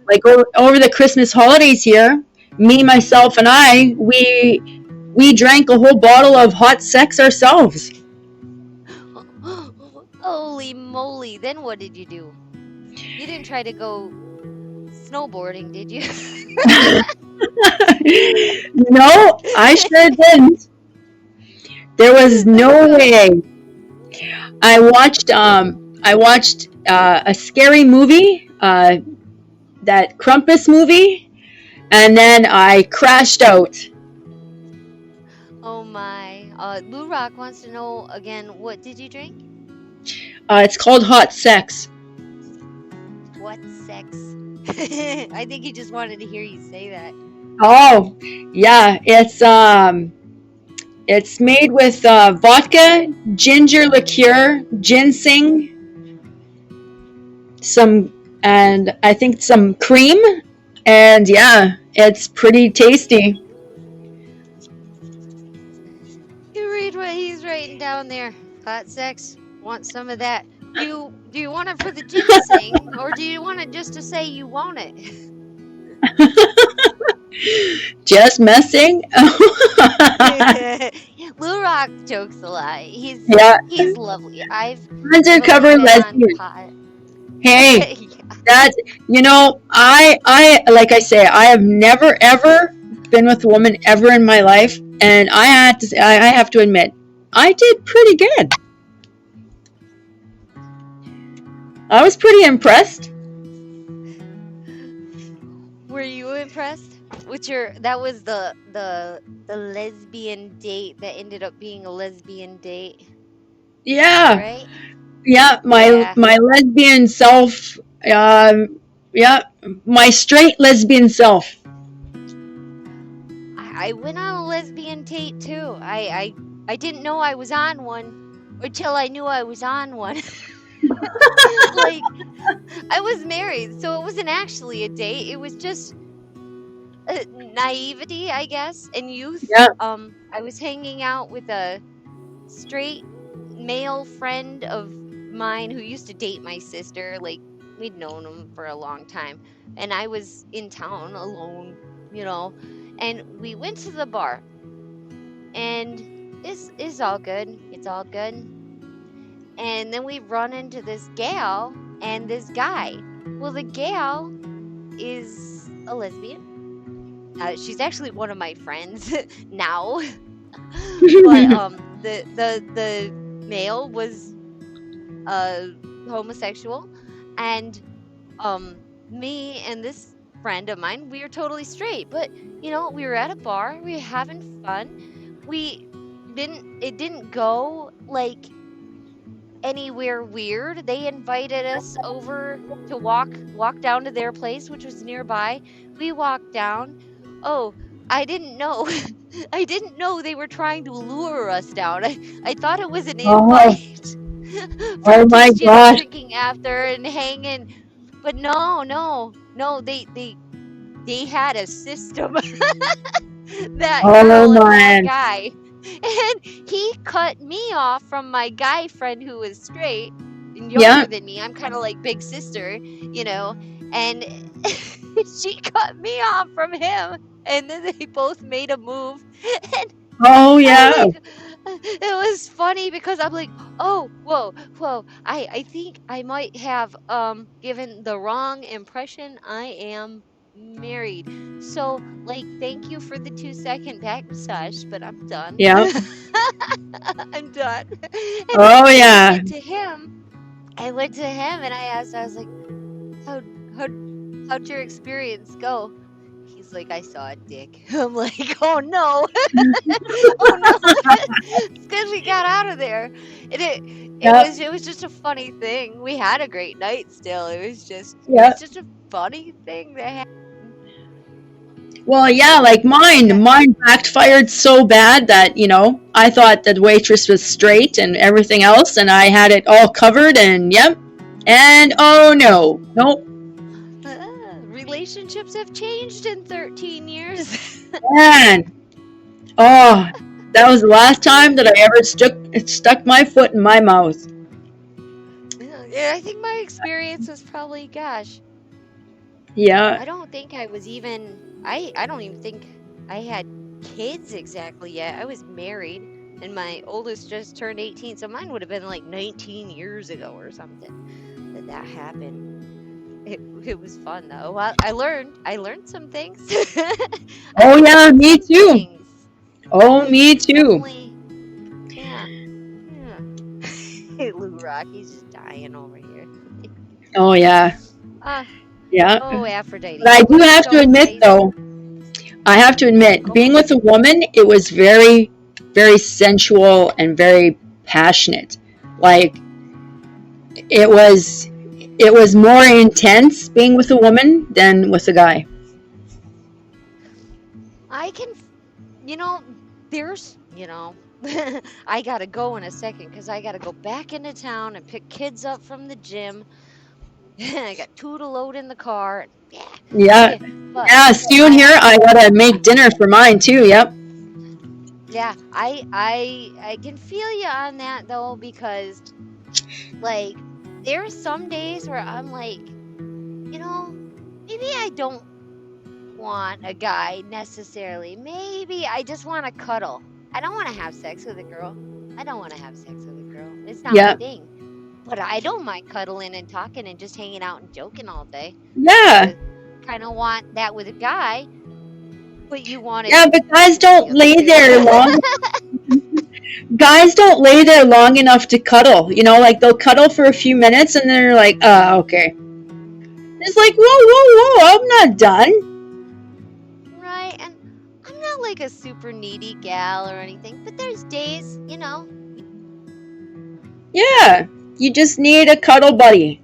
over the Christmas holidays here, me, myself, and we drank a whole bottle of hot sex ourselves.
holy moly. Then what did you do? You didn't try to go snowboarding, did you?
No, I sure didn't. There was no way. I watched a scary movie, that Krampus movie, and then I crashed out.
Oh my. Lou Rock wants to know again, what did you drink?
It's called hot sex.
What sex? I think he just wanted to hear you say that.
Oh, yeah, it's made with vodka, ginger liqueur, ginseng, and I think some cream, and yeah, it's pretty tasty.
You read what he's writing down there. Hot sex. Want some of that? Do you want it for the ginseng, or do you want it just to say you want it?
Just messing.
Lou Rock jokes a lot. He's
Yeah,
he's lovely. I've
undercover
been on
lesbian.
pot.
Hey,
Yeah.
that I like I say, I have never ever been with a woman ever in my life, and I have to admit, I did pretty good. I was pretty impressed.
Were you impressed? That was the lesbian date that ended up being a lesbian date,
Yeah,
right?
yeah,
Yeah.
my lesbian self. Yeah, my straight lesbian self.
I went on a lesbian date too. I didn't know I was on one until I knew I was on one. Like, I was married, so it wasn't actually a date. It was just naivety, I guess, and youth.
Yeah.
I was hanging out with a straight male friend of mine who used to date my sister. Like, we'd known him for a long time, and I was in town alone, and we went to the bar, and it's all good. It's all good. And then we run into this gal and this guy. Well, the gal is a lesbian. She's actually one of my friends now. But the male was homosexual, and me and this friend of mine, we were totally straight. But we were at a bar, we were having fun. It didn't go like anywhere weird. They invited us over to walk down to their place, which was nearby. We walked down. Oh, I didn't know. I didn't know they were trying to lure us down. I thought it was an
Oh,
invite for
oh my
just
gosh.
drinking after and hanging. But no, they had a system. That
Oh
girl and that
man.
guy. And he cut me off from my guy friend who was straight and younger
Yeah.
than me. I'm kind of like big sister, and she cut me off from him. And then they both made a move. And
Oh
I'm
yeah.
like, it was funny because I'm like, oh, whoa. I think I might have given the wrong impression. I am married. So, like, thank you for the 2-second back massage, but I'm done.
Yeah.
I'm done. And
Oh
then I
yeah.
went to him. I was like, how'd your experience go? He's like, I saw a dick. I'm like, oh no, oh no, it's because we got out of there. And
Yeah.
it was just a funny thing. We had a great night still. It
Yeah.
was just a funny thing that happened.
Well, yeah, like
Yeah.
mine backfired so bad that, I thought that waitress was straight and everything else, and I had it all covered, and yep. And oh no, nope.
Relationships have changed in 13 years.
Man, oh, that was the last time that I ever stuck my foot in my mouth.
Yeah, I think my experience was probably, gosh,
Yeah,
I don't think I was even, I don't even think I had kids exactly yet. I was married, and my oldest just turned 18, so mine would have been like 19 years ago or something that happened. It was fun though. Well, I learned some things.
Oh
I
yeah,
learned
me
some
too.
things.
Oh, me too.
Definitely, yeah, yeah. Lou Rock, he's just dying over here.
Oh yeah,
Ah,
yeah.
oh Aphrodite.
But I do
What a
have to
show,
admit,
guys.
though, I have to admit,
Go
being
ahead.
with a woman, it was very, very sensual and very passionate. Like it was, it was more intense being with a woman than with a guy.
I can, you know, there's, I gotta go in a second because I gotta go back into town and pick kids up from the gym. I got two to load in the car. Yeah,
Yeah,
yeah. But
yeah. Soon here, I gotta make dinner for mine too. Yep.
yeah, I can feel you on that though, because like there are some days where I'm like, maybe I don't want a guy necessarily. Maybe I just want to cuddle. I don't want to have sex with a girl. I don't want to have sex with a girl. It's not my
Yeah.
thing. But I don't mind cuddling and talking and just hanging out and joking all day.
Yeah.
Kind of want that with a guy, but you want it.
Yeah, but guys don't lay there long. Guys don't lay there long enough to cuddle. Like they'll cuddle for a few minutes and then they're like, okay. It's like, whoa, I'm not done.
Right, and I'm not like a super needy gal or anything, but there's days,
Yeah, you just need a cuddle buddy.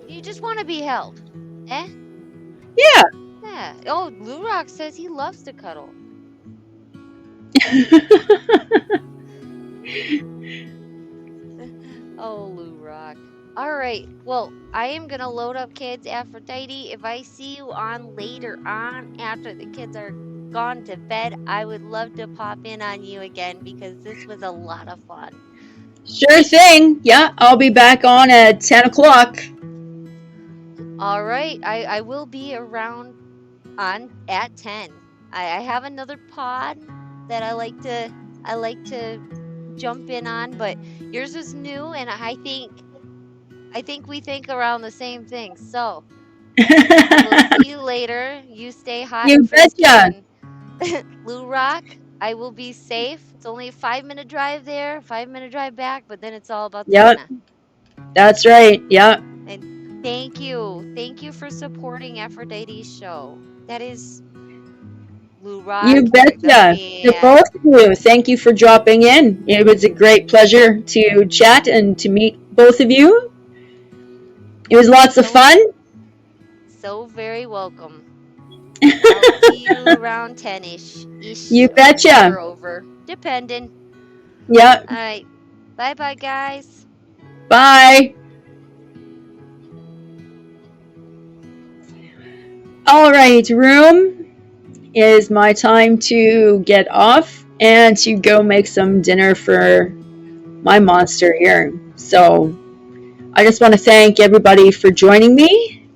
You just want to be held. Eh?
Yeah.
Yeah. Oh, Blue Rock says he loves to cuddle. Oh, Lou Rock. All right. Well, I am going to load up kids, Aphrodite. If I see you on later on after the kids are gone to bed, I would love to pop in on you again because this was a lot of fun.
Sure thing. Yeah, I'll be back on at 10 o'clock.
All right. I will be around at 10. I have another pod that I like to jump in on, but yours is new, and I think we think around the same thing. So I will see you later. You stay hot
You
and frisky.
betcha.
And Lou Rock, I will be safe. It's only a 5-minute drive there, 5-minute drive back, but then it's all about
Yep.
Santa.
That's right. Yep.
And thank you for supporting Aphrodite's show. That is Lou Rock.
You betcha. To both of you, thank you for dropping in. It was a great pleasure to chat and to meet both of you. It was lots of fun.
So very welcome. I'll see you around 10-ish.
You betcha.
Or over, depending.
Yep.
All right. Bye-bye, guys.
Bye. All right, room. It is my time to get off and to go make some dinner for my monster here. So I just want to thank everybody for joining me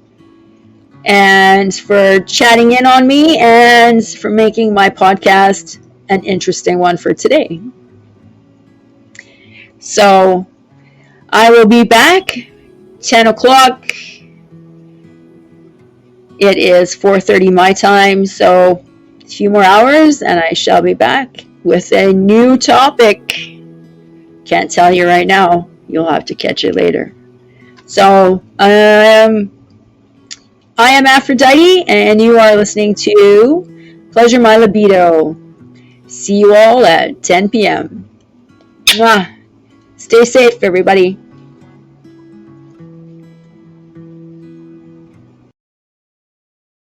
and for chatting in on me and for making my podcast an interesting one for today. So I will be back 10 o'clock. It is 4:30 my time, so a few more hours and I shall be back with a new topic. Can't tell you right now. You'll have to catch it later. So, I am Aphrodite, and you are listening to Pleasure My Libido. See you all at 10 p.m. Mwah. Stay safe, everybody.